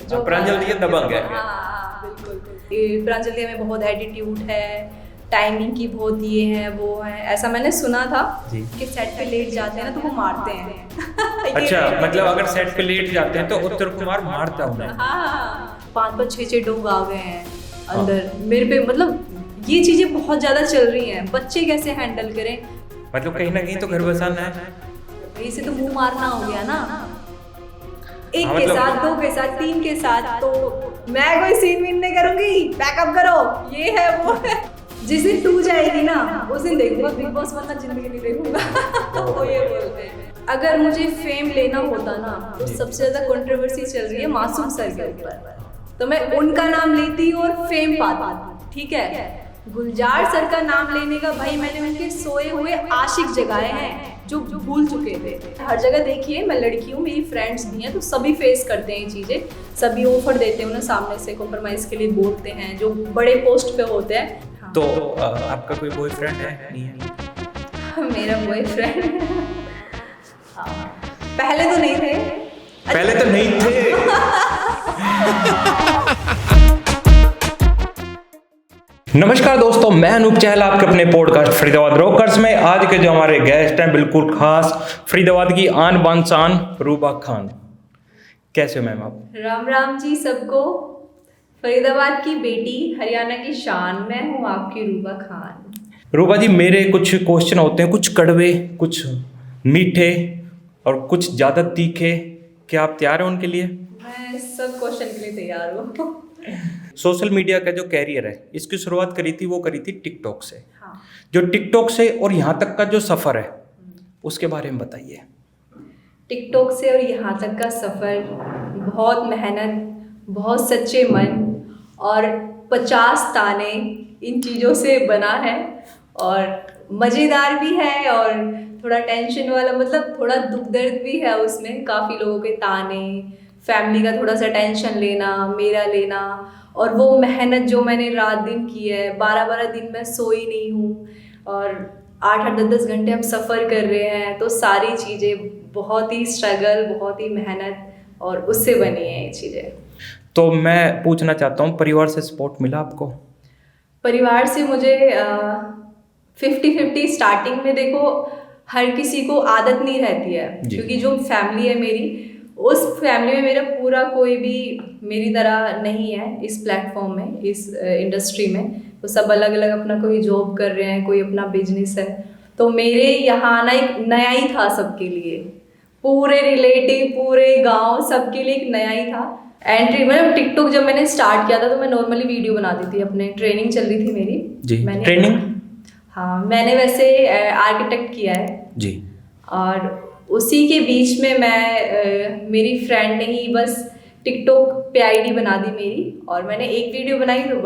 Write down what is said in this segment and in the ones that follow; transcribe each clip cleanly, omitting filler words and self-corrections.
जो प्रांजल दिया दबंग है। हाँ बिल्कुल। ये प्रांजल दिया में बहुत एटीट्यूड है, टाइमिंग की बहुत ये है वो है, ऐसा मैंने सुना था कि सेट पे लेट जाते हैं ना तो वो मारते हैं। अच्छा, मतलब अगर सेट पे लेट जाते हैं तो उत्तर कुमार मारता है उन्हें। हाँ 5-5 6-6 डोग आ गए हैं अंदर मेरे पे, मतलब ये चीजें बहुत ज्यादा चल रही हैं, बच्चे कैसे हैंडल करें? मतलब कहीं ना कहीं तो घर बसाना है, इसे तो मुंह मारना हो गया ना, एक हाँ, के मतलब साथ, दो के साथ, तीन के साथ, तो मैं कोई सीन वीन नहीं करूंगी, बैकअप करो, ये है वो है। जिस दिन टू जाएगी ना उस दिन देखूंगा बिग बॉस, वरना जिंदगी नहीं देखूंगा। वो ये बोलते हैं। अगर मुझे फेम लेना होता ना तो सबसे ज्यादा कंट्रोवर्सी चल रही है मासूम सर के ऊपर, तो मैं उनका नाम लेती और फेम पाती, ठीक है। गुलजार सर का नाम लेने का भाई, मैंने उनके सोए हुए आशिक जगाए हैं जो भूल चुके थे। हर जगह देखिए, मैं लड़की हूँ, मेरी फ्रेंड्स भी हैं, तो सभी फेस करते हैं ये चीज़ें, सभी ऑफर देते हैं उन्हें, सामने से कॉम्प्रोमाइज के लिए बोलते हैं जो बड़े पोस्ट पे होते हैं। हाँ। तो आपका कोई बॉयफ्रेंड है? नहीं है? मेरा बॉयफ्रेंड पहले तो नहीं थे, पहले तो नहीं थे। नमस्कार दोस्तों, मैं अनूप चहल आपके अपने पॉडकास्ट फरीदाबाद रॉकर्स में। आज के जो हमारे गेस्ट हैं बिल्कुल खास, फरीदाबाद की आन बान शान रूबा खान। कैसे हो मैम आप? राम राम जी सबको। फरीदाबाद की बेटी, हरियाणा की शान, मैं हूँ आपकी रूबा खान। रूबा जी, मेरे कुछ क्वेश्चन होते हैं, कुछ कड़वे, कुछ मीठे और कुछ ज़्यादा तीखे। क्या आप तैयार हैं उनके लिए? मैं सब क्वेश्चन के लिए तैयार हूँ। सोशल मीडिया का जो कैरियर है, इसकी शुरुआत करी थी, वो करी थी टिकटॉक से। हाँ। जो टिकटॉक से और यहाँ तक का जो सफ़र है उसके बारे में बताइए। टिकटॉक से और यहाँ तक का सफ़र, बहुत मेहनत, बहुत सच्चे मन और 50 ताने, इन चीज़ों से बना है। और मज़ेदार भी है और थोड़ा टेंशन वाला, मतलब थोड़ा दुख दर्द भी है उसमें। काफ़ी लोगों के ताने, फैमिली का थोड़ा सा टेंशन लेना, मेरा लेना, और वो मेहनत जो मैंने रात दिन की है, 12-12 दिन मैं सोई नहीं हूँ और 8-8 10-10 घंटे हम सफ़र कर रहे हैं, तो सारी चीज़ें बहुत ही स्ट्रगल, बहुत ही मेहनत और उससे बनी है ये चीज़ें। तो मैं पूछना चाहता हूँ, परिवार से सपोर्ट मिला आपको? परिवार से मुझे 50-50 स्टार्टिंग में। देखो, हर किसी को आदत नहीं रहती है, क्योंकि जो फैमिली है मेरी, उस फैमिली में मेरा पूरा कोई भी मेरी तरह नहीं है इस प्लेटफॉर्म में, इस इंडस्ट्री में। तो सब अलग अलग अपना, कोई जॉब कर रहे हैं, कोई अपना बिजनेस है। तो मेरे यहाँ आना एक नया ही था सबके लिए, पूरे रिलेटिव, पूरे गांव, सबके लिए एक नया ही था एंट्री। मतलब टिकटॉक जब मैंने स्टार्ट किया था तो मैं नॉर्मली वीडियो बनाती थी, अपने ट्रेनिंग चल रही थी मेरी जी। मैंने ट्रेनिंग? हाँ, मैंने वैसे आर्किटेक्ट किया है जी। और उसी के बीच में मैं मेरी फ्रेंड ने ही बस टिकटॉक पे आईडी बना दी मेरी, और मैंने एक वीडियो बनाई तो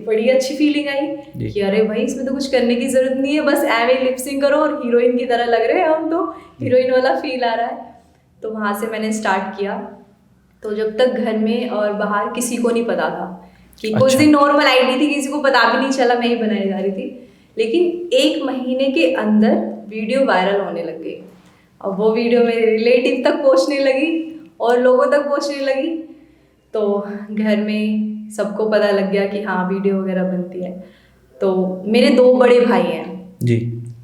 बड़ी अच्छी फीलिंग आई कि अरे भाई, इसमें तो कुछ करने की ज़रूरत नहीं है, बस एवे लिपसिंग करो और हीरोइन की तरह लग रहे हैं हम, तो हीरोइन वाला फील आ रहा है। तो वहाँ से मैंने स्टार्ट किया। तो जब तक घर में और बाहर किसी को नहीं पता था कि कुछ दिन नॉर्मल आईडी थी, किसी को पता भी नहीं चला मैं ही बनाई जा रही थी, लेकिन 1 महीने के अंदर वीडियो वायरल होने लग गई और वो वीडियो मेरे रिलेटिव तक पहुंचने लगी और लोगों तक पहुंचने लगी। तो घर में सबको पता लग गया कि हाँ, वीडियो वगैरह बनती है। तो मेरे 2 बड़े भाई हैं जी।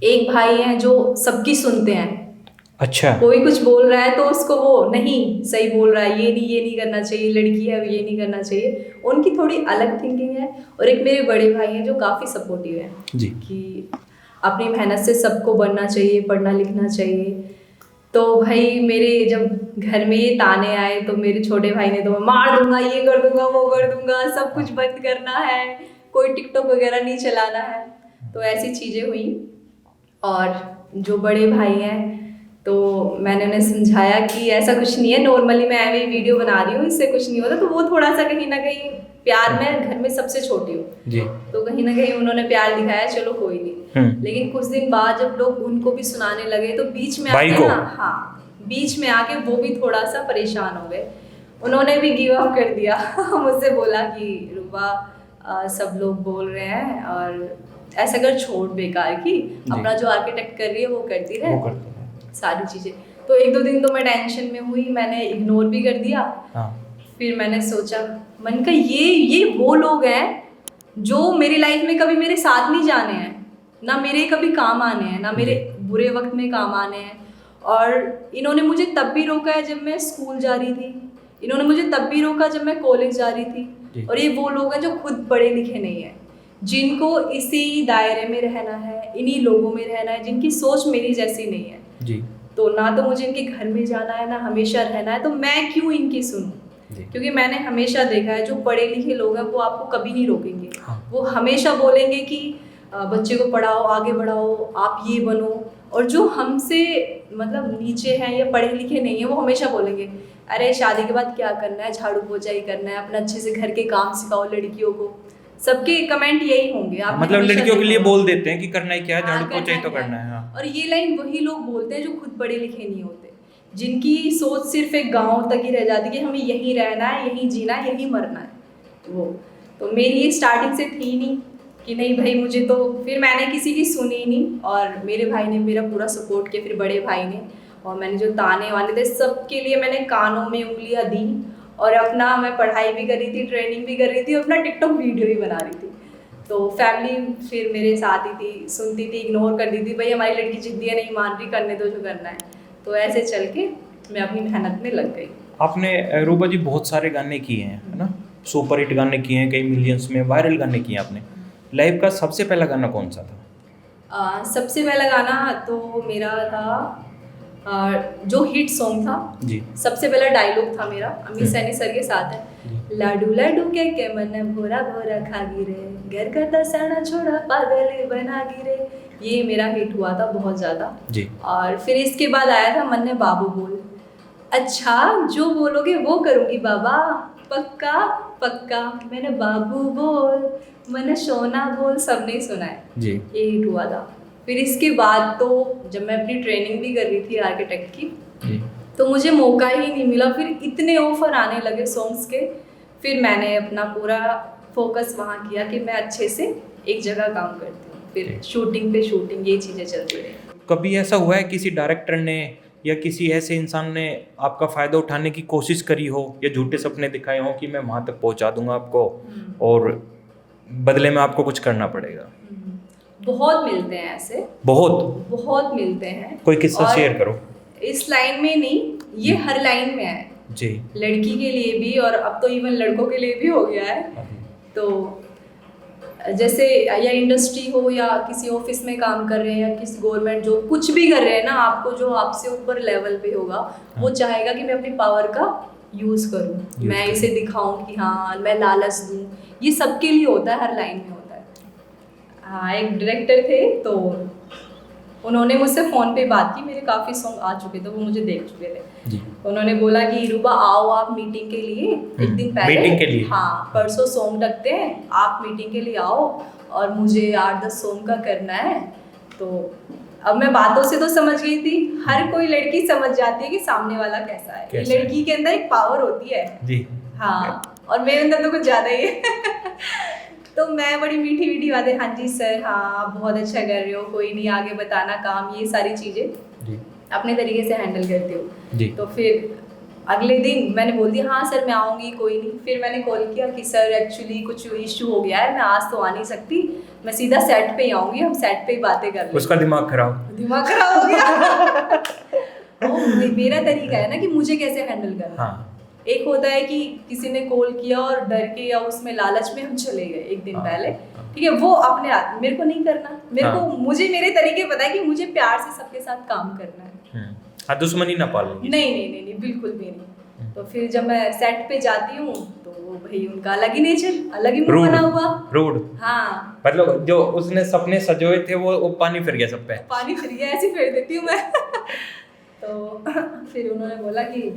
एक भाई हैं जो सबकी सुनते हैं। अच्छा। कोई कुछ बोल रहा है तो उसको वो नहीं सही बोल रहा है, ये नहीं करना चाहिए, लड़की है ये नहीं करना चाहिए, उनकी थोड़ी अलग थिंकिंग है। और एक मेरे बड़े भाई हैं जो काफ़ी सपोर्टिव हैं जी, कि अपनी मेहनत से सबको बनना चाहिए, पढ़ना लिखना चाहिए। तो भाई मेरे जब घर में ये ताने आए तो मेरे छोटे भाई ने तो मार दूंगा, ये कर दूंगा, वो कर दूंगा, सब कुछ बंद करना है, कोई टिकटॉक वगैरह नहीं चलाना है। तो ऐसी चीज़ें हुई। और जो बड़े भाई हैं तो मैंने उन्हें समझाया कि ऐसा कुछ नहीं है, नॉर्मली मैं ऐसे वीडियो बना रही हूँ, इससे कुछ नहीं होता। तो वो थोड़ा सा कहीं ना कहीं प्यार, में घर में सबसे छोटी हूँ जी, तो कहीं ना कहीं उन्होंने प्यार दिखाया, चलो कोई नहीं। लेकिन कुछ दिन बाद जब लोग उनको भी सुनाने लगे तो बीच में आके ना, हाँ, बीच में आके वो भी थोड़ा सा परेशान हो गए। उन्होंने भी गिव अप कर दिया। मुझसे बोला कि रूबा, सब लोग बोल रहे हैं और ऐसा कर, छोड़ बेकार की, अपना जो आर्किटेक्ट कर रही है वो करती रहे, सारी चीज़ें। तो 1-2 दिन तो मैं टेंशन में हुई, मैंने इग्नोर भी कर दिया। फिर मैंने सोचा, मन का ये वो लोग हैं जो मेरी लाइफ में कभी मेरे साथ नहीं जाने हैं, ना मेरे कभी काम आने हैं, ना मेरे बुरे वक्त में काम आने हैं। और इन्होंने मुझे तब भी रोका है जब मैं स्कूल जा रही थी, इन्होंने मुझे तब भी रोका जब मैं कॉलेज जा रही थी। और ये वो लोग हैं जो खुद पढ़े लिखे नहीं हैं, जिनको इसी दायरे में रहना है, इन्हीं लोगों में रहना है, जिनकी सोच मेरी जैसी नहीं है जी। तो ना तो मुझे इनके घर में जाना है, ना हमेशा रहना है, तो मैं क्यों इनकी सुनूं? क्योंकि मैंने हमेशा देखा है जो पढ़े लिखे लोग हैं वो आपको कभी नहीं रोकेंगे। वो हमेशा बोलेंगे कि बच्चे को पढ़ाओ, आगे बढ़ाओ, आप ये बनो। और जो हमसे मतलब नीचे हैं या पढ़े लिखे नहीं है, वो हमेशा बोलेंगे अरे शादी के बाद क्या करना है, झाड़ू पोछा ही करना है, अपना अच्छे से घर के काम सिखाओ लड़कियों को। सबके कमेंट यही होंगे। आप मतलब लड़कियों के लिए बोल देते हैं कि करना ही क्या है, झाड़ू पोछा ही तो करना है। और ये लाइन वही लोग बोलते हैं जो खुद पढ़े लिखे नहीं होते, जिनकी सोच सिर्फ एक गांव तक ही रह जाती है कि हमें यहीं रहना है, यहीं जीना है, यहीं मरना है। वो तो मेरी स्टार्टिंग से थी नहीं कि नहीं भाई मुझे तो, फिर मैंने किसी की सुनी नहीं। और मेरे भाई ने मेरा पूरा सपोर्ट किया, फिर बड़े भाई ने। और मैंने जो ताने वाने थे सबके लिए मैंने कानों में उंगलियां दी। और अपना मैं पढ़ाई भी कर रही थी, ट्रेनिंग भी कर रही थी, अपना टिकटॉक वीडियो भी बना रही थी। तो फैमिली फिर मेरे साथ ही थी, सुनती थी, इग्नोर कर दी थी, भाई हमारी लड़की जिद्दी है, नहीं मान रही, करने दो जो करना है। तो ऐसे चल के मैं अपनी मेहनत में लग गई। आपने रूबा जी बहुत सारे गाने किए हैं, है ना? सुपर हिट गाने किए हैं, कई मिलियंस में वायरल गाने किए हैं आपने। लाइफ का सबसे पहला गाना कौन सा था? सबसे पहला गाना तो मेरा था जो हिट सॉन्ग था जी। सबसे पहला डायलॉग था मेरा अमित सैनी सर के साथ है, लाडू लाडू के मन भोरा भोरा खा गिरे, घर का दसाना छोड़ा पागल बना गिरे। ये मेरा हिट हुआ था बहुत ज़्यादा जी। और फिर इसके बाद आया था मन ने बाबू बोल, अच्छा जो बोलोगे वो करूँगी बाबा, पक्का पक्का, मैंने बाबू बोल, मैंने सोना बोल, सबने सुना है जी। ये हिट हुआ था। फिर इसके बाद तो जब मैं अपनी ट्रेनिंग भी कर रही थी आर्किटेक्ट की जी। तो मुझे मौका ही नहीं मिला, फिर इतने ऑफर आने लगे सॉन्ग्स के। फिर मैंने अपना पूरा फोकस वहाँ किया कि मैं अच्छे से एक जगह काम करती हूँ, फिर शूटिंग पे शूटिंग, ये चीज़ें चलती रही। कभी ऐसा हुआ है किसी डायरेक्टर ने या किसी ऐसे इंसान ने आपका फ़ायदा उठाने की कोशिश करी हो या झूठे सपने दिखाए हो कि मैं वहाँ तक पहुँचा दूंगा आपको और बदले में आपको कुछ करना पड़ेगा? बहुत मिलते हैं ऐसे, बहुत मिलते हैं। कोई किस्सा शेयर करो। इस लाइन में नहीं, ये हर लाइन में है जी, लड़की के लिए भी और अब तो इवन लड़कों के लिए भी हो गया है। तो जैसे या इंडस्ट्री हो या किसी ऑफिस में काम कर रहे हैं या किसी गवर्नमेंट जॉब, कुछ भी कर रहे हैं ना, आपको जो आपसे ऊपर लेवल पे होगा वो चाहेगा कि मैं अपनी पावर का यूज़ करूँ, मैं इसे दिखाऊं कि हाँ मैं लालच दूँ। ये सबके लिए होता है, हर लाइन में होता है। हाँ, एक डायरेक्टर थे तो उन्होंने मुझसे फ़ोन पे बात की, मेरे काफ़ी सॉन्ग आ चुके थे, वो मुझे देख चुके थे। उन्होंने बोला कि रूबा आओ आप मीटिंग के लिए, एक दिन पहले मीटिंग के लिए, हाँ परसों सॉन्ग रखते हैं, आप मीटिंग के लिए आओ और मुझे 8-10 सॉन्ग का करना है। तो अब मैं बातों से तो समझ गई थी, हर कोई लड़की समझ जाती है कि सामने वाला कैसा है। लड़की के अंदर एक पावर होती है जी, हाँ, और मेरे अंदर तो कुछ ज़्यादा ही है। तो मैं बड़ी मीठी मीठी बातें, हाँ जी सर, हाँ बहुत अच्छा कर रहे हो, कोई नहीं, आगे बताना काम, ये सारी चीज़ें अपने तरीके से हैंडल करती हूँ। तो फिर अगले दिन मैंने बोल दिया हाँ सर मैं आऊँगी, कोई नहीं। फिर मैंने कॉल किया कि सर एक्चुअली कुछ इशू हो गया है, मैं आज तो आ नहीं सकती, मैं सीधा सेट पे ही आऊँगी, हम सेट पे ही बातें कर लेंगे। उसका दिमाग खराब हो गया। मेरा तरीका है ना कि मुझे कैसे हैंडल करना। हाँ। एक होता है कि किसी ने कॉल किया और डर के या उसमें लालच में हम चले गए एक दिन पहले, ठीक है, वो अपने हाथ, मेरे को नहीं करना, मेरे को मुझे मेरे तरीके पता है कि मुझे प्यार से सबके साथ काम करना है। हाँ, दुश्मनी ना पालेंगे। नहीं, बिल्कुल भी नहीं। तो फिर जब मैं सेट पे जाती हूँ तो भाई उनका अलग ही नेचर, अलग ही मुंह बना हुआ, रूड। हाँ, मतलब जो उसने सपने सजोए थे वो पानी फिर गया सब पे, पानी फिर गया, ऐसे फेर देती हूँ मैं। तो फिर उन्होंने बोला कि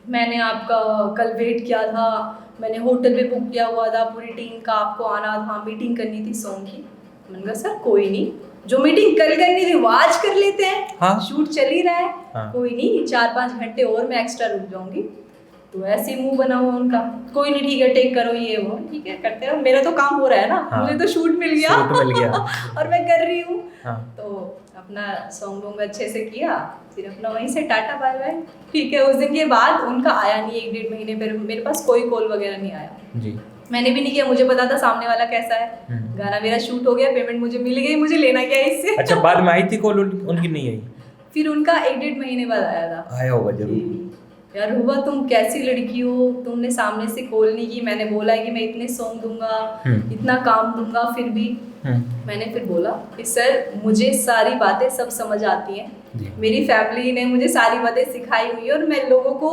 मैंने आपका कल वेट किया था, मैंने होटल पे बुक किया हुआ था, पूरी टीम का आपको आना था, मीटिंग करनी थी सॉन्ग की। मैंने कहा सर कोई नहीं, जो मीटिंग कल करनी थी वो आज कर लेते हैं। हाँ? शूट चल ही रहा है। हाँ? कोई नहीं, 4-5 घंटे और मैं एक्स्ट्रा रुक जाऊंगी। तो ऐसे ही मुंह बना हुआ उनका, कोई नहीं ठीक है टेक करो ये वो, ठीक है करते रहो, मेरा तो काम हो रहा है ना। हाँ। मुझे तो शूट मिल गया, शूट मिल गया। और मैं कर रही हूँ। हाँ। तो अपना सॉन्ग वोंग अच्छे से किया, फिर अपना वहीं से टाटा बाय बाय, ठीक है। उस दिन के बाद उनका आया नहीं, 1-1.5 महीने पर मेरे पास कोई कॉल वगैरह नहीं आया जी। मैंने भी नहीं किया, मुझे पता था सामने वाला कैसा है। गाना मेरा शूट हो गया, पेमेंट मुझे मिल गई, मुझे लेना क्या है इससे। अच्छा, बाद में आई थी कॉल उनकी? नहीं आई? फिर उनका 1-1.5 महीने बाद आया था। आया होगा जरूर। यार हुआ तुम कैसी लड़की हो, तुमने सामने से कॉल नहीं की, मैंने बोला है कि मैं इतने सॉन्ग दूंगा, इतना काम दूंगा, फिर भी मैंने फिर बोला कि सर मुझे सारी बातें सब समझ आती हैं, मेरी फैमिली ने मुझे सारी बातें सिखाई हुई है, और मैं लोगों को,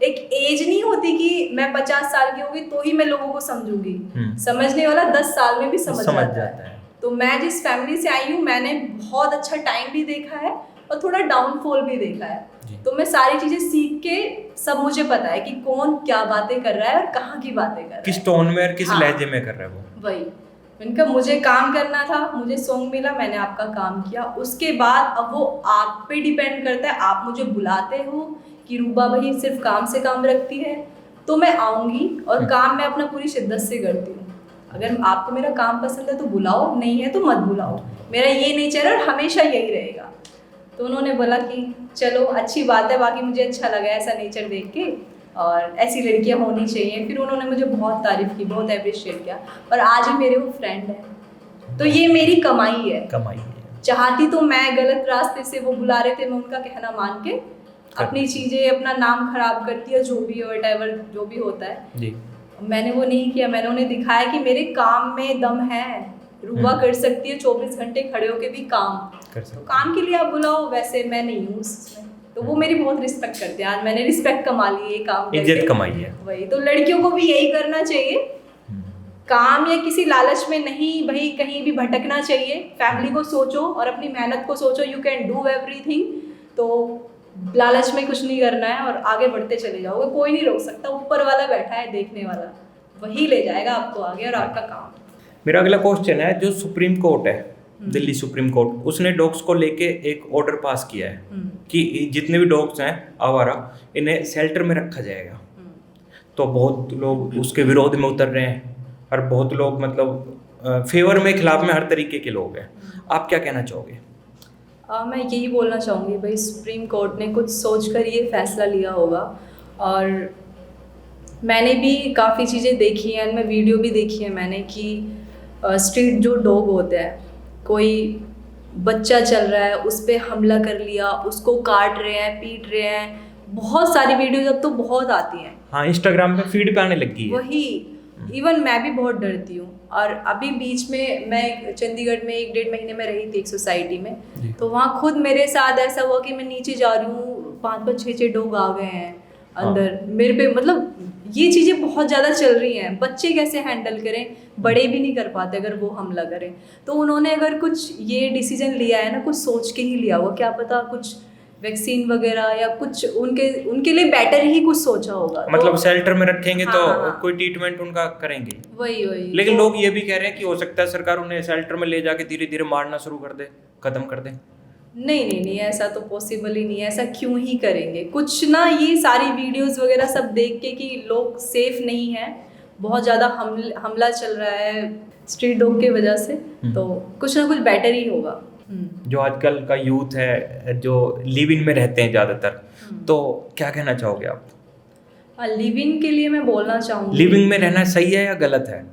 एक एज नहीं होती कि मैं 50 साल की होगी तो ही मैं लोगों को समझूंगी, समझने वाला 10 साल में भी समझ जाता है। तो मैं जिस फैमिली से आई हूँ, मैंने बहुत अच्छा टाइम भी देखा है और थोड़ा डाउनफॉल भी देखा है। तो मैं सारी चीजें सीख के, सब मुझे पता है कि कौन क्या बातें कर रहा है और कहाँ की बातें कर रहा है, किस टोन में और किस लहजे में कर रहा है वो। वही इनका, मुझे काम करना था, मुझे सॉन्ग मिला, मैंने आपका काम किया। उसके बाद अब वो आप पे डिपेंड करता है, आप मुझे बुलाते हो कि रूबा भाई सिर्फ काम से काम रखती है, तो मैं आऊँगी और काम मैं अपना पूरी शिद्दत से करती हूँ। अगर आपको मेरा काम पसंद है तो बुलाओ, नहीं है तो मत बुलाओ, मेरा ये नेचर है और हमेशा यही रहेगा। तो उन्होंने बोला कि चलो अच्छी बात है, बाकी मुझे अच्छा लगा ऐसा नेचर देख के, और ऐसी लड़कियां होनी चाहिए। फिर उन्होंने मुझे बहुत तारीफ की, बहुत अप्रिशिएट किया, और आज ही मेरे वो फ्रेंड है। तो ये मेरी कमाई है। चाहती तो मैं गलत रास्ते से, वो बुला रहे थे, मैं उनका कहना मान के अपनी चीजें, अपना नाम खराब करती है, जो भी व्हाटएवर जो भी होता है जी। मैंने वो नहीं किया, मैंने उन्हें दिखाया कि मेरे काम में दम है, रूबा कर सकती है 24 घंटे खड़े होके भी काम कर सकती। तो काम के लिए आप बुलाओ, वैसे मैं नहीं हूँ उसमें, तो वो मेरी बहुत रिस्पेक्ट करते हैं। आज मैंने रिस्पेक्ट कमा ली है, काम करके इज्जत कमाई है। वही तो लड़कियों को भी यही करना चाहिए, काम या किसी लालच में नहीं भाई कहीं भी भटकना चाहिए। फैमिली को सोचो और अपनी मेहनत को सोचो, यू कैन डू एवरीथिंग। तो लालच में कुछ नहीं करना है और आगे बढ़ते चले जाओगे, कोई नहीं रोक सकता, ऊपर वाला बैठा है देखने वाला, वही ले जाएगा आपको आगे और आपका काम। मेरा अगला क्वेश्चन है, जो सुप्रीम कोर्ट है, दिल्ली सुप्रीम कोर्ट, उसने डॉग्स को लेके एक ऑर्डर पास किया है कि जितने भी डॉग्स हैं आवारा, इन्हें शेल्टर में रखा जाएगा। तो बहुत लोग उसके विरोध में उतर रहे हैं और बहुत लोग मतलब फेवर में, खिलाफ में, हर तरीके के लोग हैं। आप क्या कहना चाहोगे? मैं यही बोलना चाहूँगी भाई, सुप्रीम कोर्ट ने कुछ सोच कर ये फैसला लिया होगा। और मैंने भी काफ़ी चीज़ें देखी हैं, मैं वीडियो भी देखी है मैंने कि स्ट्रीट जो डॉग होते हैं, कोई बच्चा चल रहा है उस पर हमला कर लिया, उसको काट रहे हैं, पीट रहे हैं, बहुत सारी वीडियोज अब तो बहुत आती हैं। हाँ, इंस्टाग्राम पे फीड पे आने लगी है। वही इवन मैं भी बहुत डरती हूँ। और अभी बीच में मैं चंडीगढ़ में 1-1.5 महीने में रही थी एक सोसाइटी में, तो वहाँ खुद मेरे साथ ऐसा हुआ कि मैं नीचे जा रही हूँ, 5-5, 6-6 डॉग आ गए हैं अंदर मेरे पे। मतलब ये चीज़ें बहुत ज़्यादा चल रही हैं, बच्चे कैसे हैंडल करें, बड़े भी नहीं कर पाते अगर वो हमला करें। तो उन्होंने अगर कुछ ये डिसीजन लिया है ना, कुछ सोच के ही लिया होगा, क्या पता कुछ वैक्सीन वगैरह या कुछ उनके लिए बेटर ही कुछ सोचा होगा। मतलब तो शेल्टर में रखेंगे तो कोई ट्रीटमेंट उनका करेंगे, वही लेकिन लोग ये भी कह रहे हैं कि हो सकता है सरकार उन्हें शेल्टर में ले जाके धीरे धीरे मारना शुरू कर दे, खत्म कर दे। नहीं, ऐसा तो पॉसिबल ही नहीं है, ऐसा क्यों ही करेंगे। कुछ ना ये सारी वीडियोस वगैरह सब देख के कि लोग सेफ नहीं है, बहुत ज़्यादा हमला चल रहा है स्ट्रीट डॉग की वजह से, तो कुछ ना कुछ बेटर ही होगा। जो आजकल का यूथ है जो लिव इन में रहते हैं ज़्यादातर, तो क्या कहना चाहोगे आप? लिविंग के लिए मैं बोलना चाहूँगी, लिविंग में रहना सही है या गलत है?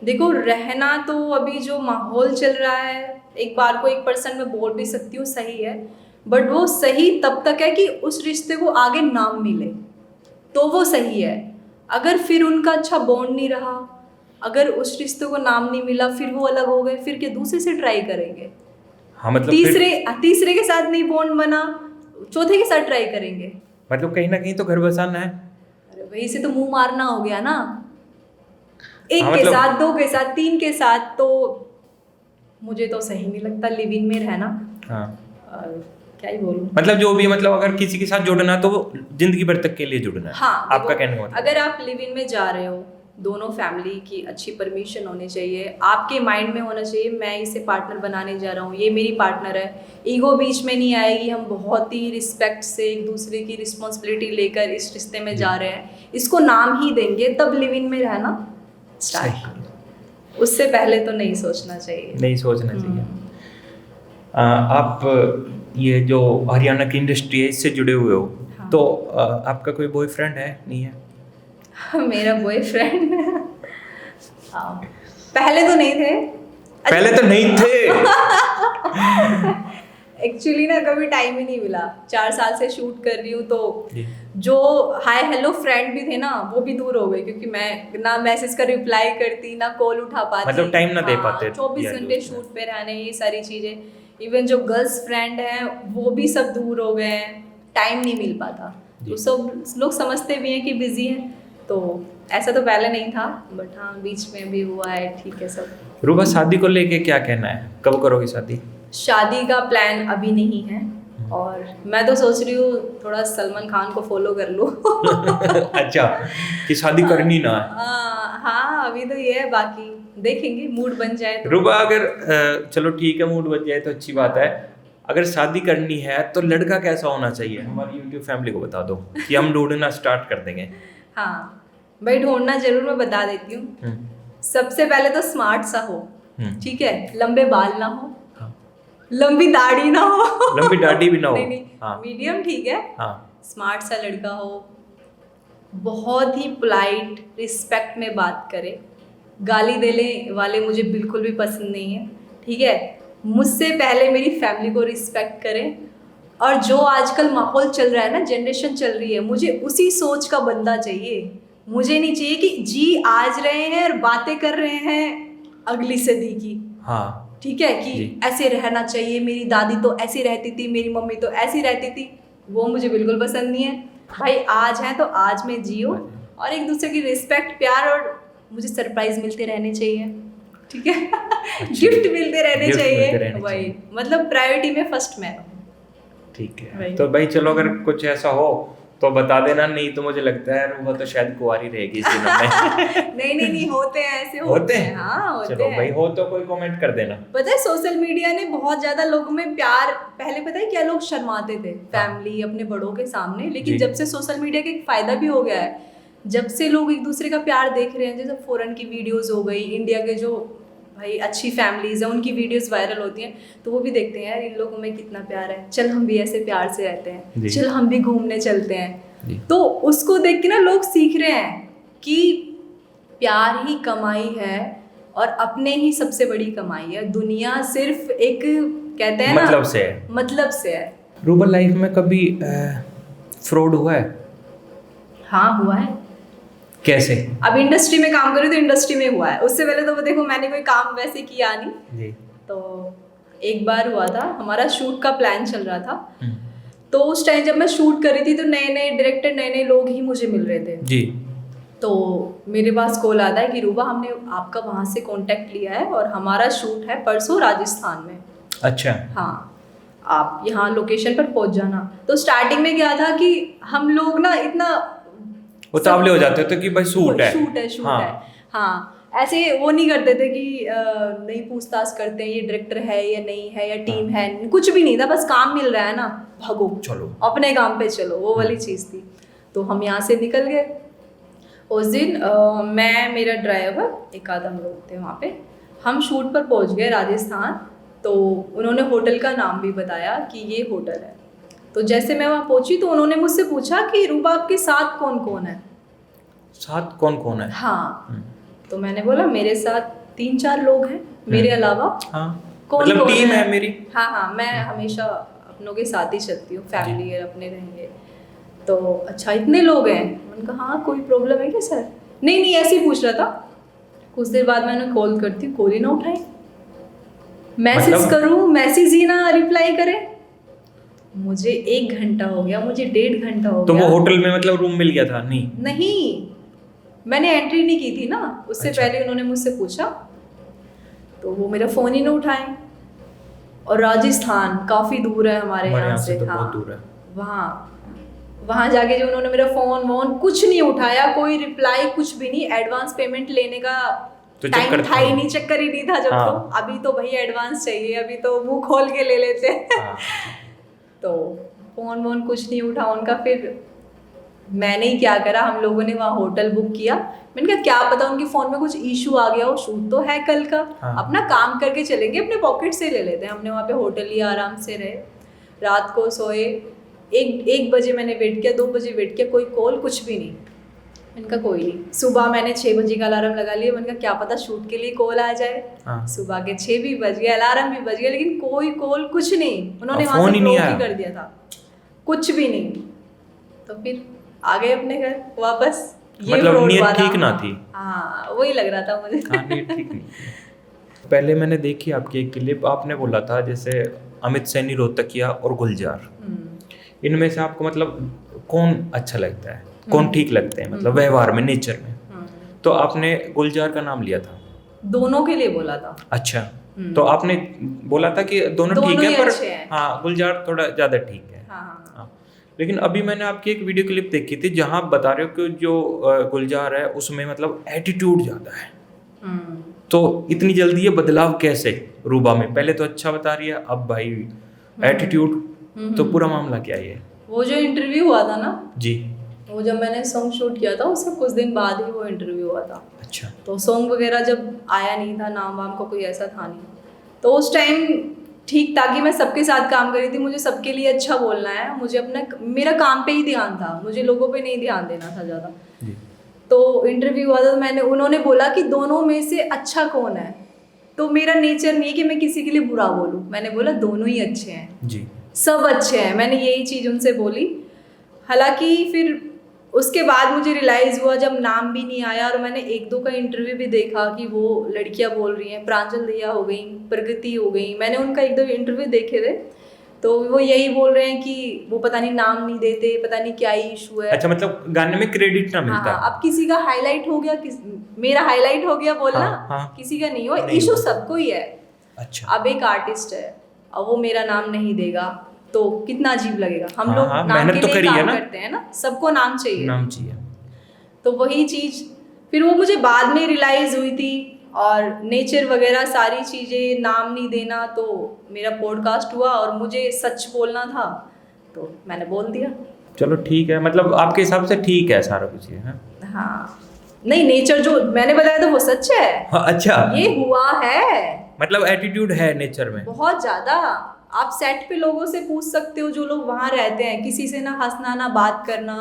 देखो, रहना तो अभी जो माहौल चल रहा है, एक बार को 1% में बोल भी सकती हूँ सही है, बट वो सही तब तक है कि उस रिश्ते को आगे नाम मिले तो वो सही है। अगर फिर उनका अच्छा बॉन्ड नहीं रहा, अगर उस रिश्ते को नाम नहीं मिला, फिर वो अलग हो गए, फिर क्या दूसरे से ट्राई करेंगे? हाँ, मतलब तीसरे के साथ नहीं बॉन्ड बना, चौथे के साथ ट्राई करेंगे। मतलब कहीं ना कहीं तो घर बसाना है। अरे वही से तो मुंह मारना हो गया ना, एक के साथ, 2 के साथ, 3 के साथ। तो मुझे तो सही नहीं लगता लिव इन में रहना। हाँ, क्या ही बोलूं। मतलब जो भी, मतलब अगर किसी के साथ जुड़ना तो वो जिंदगी भर तक के लिए जुड़ना है। हाँ, आपका कहने का मतलब, अगर आप लिव इन में जा रहे हो, दोनों फैमिली की अच्छी परमिशन होनी चाहिए, आपके माइंड में होना चाहिए मैं इसे पार्टनर बनाने जा रहा हूँ, ये मेरी पार्टनर है, ईगो बीच में नहीं आएगी, हम बहुत ही रिस्पेक्ट से एक दूसरे की रिस्पॉन्सिबिलिटी लेकर इस रिश्ते में जा रहे हैं, इसको नाम ही देंगे तब लिव इन में रहना स्टार्ट। उससे पहले तो नहीं सोचना चाहिए, नहीं सोचना चाहिए। आप ये जो हरियाणा की इंडस्ट्री है इससे जुड़े हुए हो, हाँ। तो आपका कोई बॉयफ्रेंड है, नहीं है? मेरा बॉयफ्रेंड पहले तो नहीं थे, पहले तो नहीं थे। एक्चुअली ना कभी टाइम ही नहीं मिला, 4 साल से शूट कर रही हूँ तो जी। जो हाय हेलो फ्रेंड भी थे ना वो भी दूर हो गए, क्योंकि मैं ना मैसेज का रिप्लाई करती ना कॉल उठा पाती, मतलब टाइम ना दे पाते 24 घंटे शूट पे रहने, ये सारी चीजें। इवन जो गर्ल्स फ्रेंड हैं वो भी सब दूर हो गए हैं, टाइम नहीं मिल पाता, तो सब लोग समझते भी हैं कि बिजी हैं, तो ऐसा तो पहले नहीं था, बट हाँ बीच में भी हुआ है, ठीक है सब। रूबा, शादी को लेके क्या कहना है, कब करोगी शादी? शादी का प्लान अभी नहीं है, और मैं तो सोच रही हूँ थोड़ा सलमान खान को फॉलो कर लूँ। अच्छा, कि शादी करनी ना है। हाँ अभी तो ये है, बाकी देखेंगे मूड बन जाए तो। रूबा, अगर चलो ठीक है मूड बन जाए तो अच्छी बात है, अगर शादी करनी है तो लड़का कैसा होना चाहिए? हमारी यूट्यूब फैमिली को बता दो कि हम ढूंढना स्टार्ट कर देंगे। हाँ भाई, ढूंढना जरूर मैं बता देती हूँ। सबसे पहले तो स्मार्ट सा हो, ठीक है, लंबे बाल ना हो, लंबी दाढ़ी ना हो, लंबी दाढ़ी भी ना हो, नहीं, हाँ। मीडियम ठीक है, हाँ। स्मार्ट सा लड़का हो, बहुत ही पोलाइट रिस्पेक्ट में बात करे, गाली देने वाले मुझे बिल्कुल भी पसंद नहीं है, ठीक है, मुझसे पहले मेरी फैमिली को रिस्पेक्ट करें, और जो आजकल माहौल चल रहा है ना, जनरेशन चल रही है, मुझे उसी सोच का बंदा चाहिए। मुझे नहीं चाहिए कि जी आज रहे हैं और बातें कर रहे हैं अगली सदी की, हाँ, ठीक है, कि ऐसे रहना चाहिए, मेरी दादी तो ऐसी रहती थी, मेरी मम्मी तो ऐसी रहती थी, वो मुझे बिल्कुल पसंद नहीं है। भाई आज है तो आज में जियो, और एक दूसरे की रिस्पेक्ट, प्यार, और मुझे सरप्राइज मिलते रहने चाहिए, ठीक है, गिफ्ट मिलते रहने चाहिए, वही मतलब प्रायोरिटी में फर्स्ट मैं, ठीक है। तो भाई चलो, अगर कुछ ऐसा हो तो बता देना, नहीं तो मुझे लगता है वो तो शायद कुंवारी रहेगी इस दिनों में। नहीं होते हैं ऐसे, होते हैं, हाँ होते चलो हैं। भाई, हो तो कोई कमेंट कर देना। पता है सोशल मीडिया ने बहुत ज्यादा लोगों में प्यार, पहले पता है क्या लोग शर्माते थे फैमिली अपने बड़ों के सामने, लेकिन जब से सोशल मीडिया का एक फायदा भी हो गया है, जब से लोग एक दूसरे का प्यार देख रहे हैं, जैसे फॉरेन की वीडियोस हो गई, इंडिया के जो भाई अच्छी फैमिलीज हैं उनकी वीडियोस वायरल होती हैं, तो वो भी देखते हैं यार इन लोगों में कितना प्यार है, चल हम भी ऐसे प्यार से रहते हैं, चल हम भी घूमने चलते हैं। तो उसको देख के ना लोग सीख रहे हैं कि प्यार ही कमाई है, और अपने ही सबसे बड़ी कमाई है, दुनिया सिर्फ एक कहते हैं मतलब ना, से है, मतलब से है। रूबा, लाइफ में कभी फ्रॉड हुआ है? हाँ हुआ है। कैसे? अब इंडस्ट्री में काम करी तो इंडस्ट्री में हुआ है, उससे पहले तो देखो मैंने कोई काम वैसे किया नहीं जी। तो एक बार हुआ था, हमारा शूट का प्लान चल रहा था, तो उस टाइम जब मैं शूट कर रही थी तो नए नए डायरेक्टर, नए नए लोग ही मुझे मिल रहे थे जी। तो मेरे पास कॉल आता है कि रूबा हमने आपका वहाँ से कांटेक्ट लिया है और हमारा शूट है परसों राजस्थान में। अच्छा। हाँ, आप यहाँ लोकेशन पर पहुँच जाना। तो स्टार्टिंग में क्या था कि हम लोग ना इतना उतावले हो जाते थे कि भाई शूट है। हाँ, ऐसे वो नहीं करते थे कि नहीं पूछताछ करते हैं ये डायरेक्टर है या नहीं है या टीम है, कुछ भी नहीं था, बस काम मिल रहा है ना, भागो चलो अपने काम पे चलो, वो वाली चीज़ थी। तो हम यहाँ से निकल गए उस दिन, मैं, मेरा ड्राइवर, एक आध हम लोग थे वहाँ पे, हम शूट पर पहुँच गए राजस्थान। तो उन्होंने होटल का नाम भी बताया कि ये होटल है। तो जैसे मैं वहाँ पहुँची तो उन्होंने मुझसे पूछा कि रूबा आपके साथ कौन कौन है? साथ कौन कौन है? हाँ, तो मैंने बोला मेरे साथ 3-4 लोग हैं, मेरे अलावा कौन मतलब कौन टीम है मेरी। हाँ, मैं हमेशा अपनों के साथ ही चलती हूँ, फैमिली है अपने रहेंगे। तो अच्छा इतने लोग हैं? मैंने कहा हाँ, कोई प्रॉब्लम है क्या सर? नहीं ऐसे ही पूछ रहा था। कुछ देर बाद मैंने कॉल करती हूँ, कॉल ही ना उठाए, मैसेज करूँ, मैसेज ही ना रिप्लाई करे। मुझे 1 घंटा हो गया, मुझे 1.5 घंटा हो गया। तो वो होटल में मतलब रूम मिल गया था? नहीं, मैंने एंट्री नहीं की थी ना, उससे पहले उन्होंने मुझसे पूछा, तो वो मेरा फ़ोन ही ना उठाए। और राजस्थान काफ़ी दूर है हमारे यहाँ से, तो बहुत दूर है। वहाँ जाके जो उन्होंने मेरा फोन वोन कुछ नहीं उठाया, कोई रिप्लाई कुछ भी नहीं। एडवांस पेमेंट लेने का तो टाइम चक्कर था ही नहीं, चक्कर ही नहीं था जब। हाँ। तो अभी तो भाई एडवांस चाहिए, अभी तो मुंह खोल के ले लेते हैं। हाँ। तो फोन वोन कुछ नहीं उठा उनका। फिर मैंने ही क्या करा, हम लोगों ने वहाँ होटल बुक किया। मैंने कहा क्या पता उनके फ़ोन में कुछ इशू आ गया हो, शूट तो है कल का। हाँ। अपना काम करके चलेंगे, अपने पॉकेट से ले लेते हैं। हमने वहाँ पे होटल लिया, आराम से रहे, रात को सोए। एक बजे मैंने वेट किया, 2 बजे वेट किया, कोई कॉल कुछ भी नहीं। मैंने कहा कोई नहीं। सुबह मैंने 6 बजे का अलार्म लगा लिया। मैंने कहा क्या पता शूट के लिए कॉल आ जाए। हाँ। सुबह के 6 भी बज गया, अलार्म भी बज गया, लेकिन कोई कॉल कुछ नहीं। उन्होंने वहाँ फोन से ही नहीं ब्लॉक ही आया। कर दिया था, कुछ भी नहीं। तो फिर आ गए अपने घर वापस। ये मतलब fraud नीयत हुआ था। ठीक ना थी। हाँ, वही लग रहा था मुझे। हाँ, नीयत ठीक नहीं थी। पहले मैंने देखी आपकी एक क्लिप, आपने बोला था जैसे अमित सैनी, रोहतकिया और गुलजार, इनमें से आपको मतलब कौन अच्छा लगता है, कौन ठीक लगते हैं मतलब व्यवहार में, नेचर में? तो आपने गुलजार का नाम लिया था। दोनों के लिए बोला था। अच्छा, तो आपने बोला था कि दोनों ठीक ही है, पर अच्छे हैं। हाँ गुलजार थोड़ा ज्यादा ठीक है। हाँ। हाँ। लेकिन अभी मैंने आपकी एक वीडियो क्लिप देखी थी जहां आप बता रहे हो कि जो गुलजार है उसमें मतलब एटीट्यूड ज्यादा है। तो इतनी जल्दी ये बदलाव कैसे रूबा में? पहले तो अच्छा बता रही है, अब भाई एटीट्यूड। तो पूरा मामला क्या है ये? वो जो इंटरव्यू हुआ था ना जी। वो जब मैंने सॉन्ग शूट किया था उससे कुछ दिन बाद ही वो इंटरव्यू हुआ था। अच्छा। तो सॉन्ग वगैरह जब आया नहीं था, नाम वाम का कोई ऐसा था नहीं, तो उस टाइम ठीक था कि मैं सबके साथ काम कर रही थी। मुझे सबके लिए अच्छा बोलना है, मुझे अपना मेरा काम पे ही ध्यान था, मुझे लोगों पे नहीं ध्यान देना था ज़्यादा। तो इंटरव्यू हुआ था, तो उन्होंने बोला कि दोनों में से अच्छा कौन है। तो मेरा नेचर नहीं है कि मैं किसी के लिए बुरा बोलूँ। मैंने बोला दोनों ही अच्छे हैं जी, सब अच्छे हैं, मैंने यही चीज़ उनसे बोली। हालांकि फिर उसके बाद मुझे रियलाइज़ हुआ जब नाम भी नहीं आया, और मैंने 1-2 का इंटरव्यू भी देखा कि वो लड़कियां बोल रही हैं, प्रांजल दहिया हो गई, प्रगति हो गई, मैंने उनका 1-2 इंटरव्यू देखे थे। तो वो यही बोल रहे हैं कि वो पता नहीं नाम नहीं देते, पता नहीं क्या इशू है। अच्छा, मतलब गाने में क्रेडिट ना मिलता। हाँ, अब किसी का हाईलाइट हो गया, मेरा हाईलाइट हो गया बोलना। हाँ। किसी का नहीं हुआ, इशू सबको ही है। अच्छा। अब एक आर्टिस्ट है, अब वो मेरा नाम नहीं देगा तो कितना अजीब लगेगा। हम लोग नाम मेहनत के तो लिए करी है काम ना, करते हैं ना, सबको नाम चाहिए। नाम चाहिए। तो वही चीज़ फिर वो मुझे बाद में रियलाइज़ हुई थी, और नेचर वगैरह सारी चीज़ें, नाम नहीं देना। तो मेरा पॉडकास्ट हुआ और मुझे सच बोलना था, तो मैंने बोल दिया। चलो ठीक है, मतलब आपके हिसाब से ठीक है सारा कुछ ये है? हाँ, नहीं, नेचर जो मैंने बताया था वो सच है। हाँ, अच्छा, ये हुआ है। मतलब एटीट्यूड है नेचर में बहुत ज़्यादा। आप सेट पे लोगों से पूछ सकते हो जो लोग वहाँ रहते हैं, किसी से ना हंसना ना बात करना,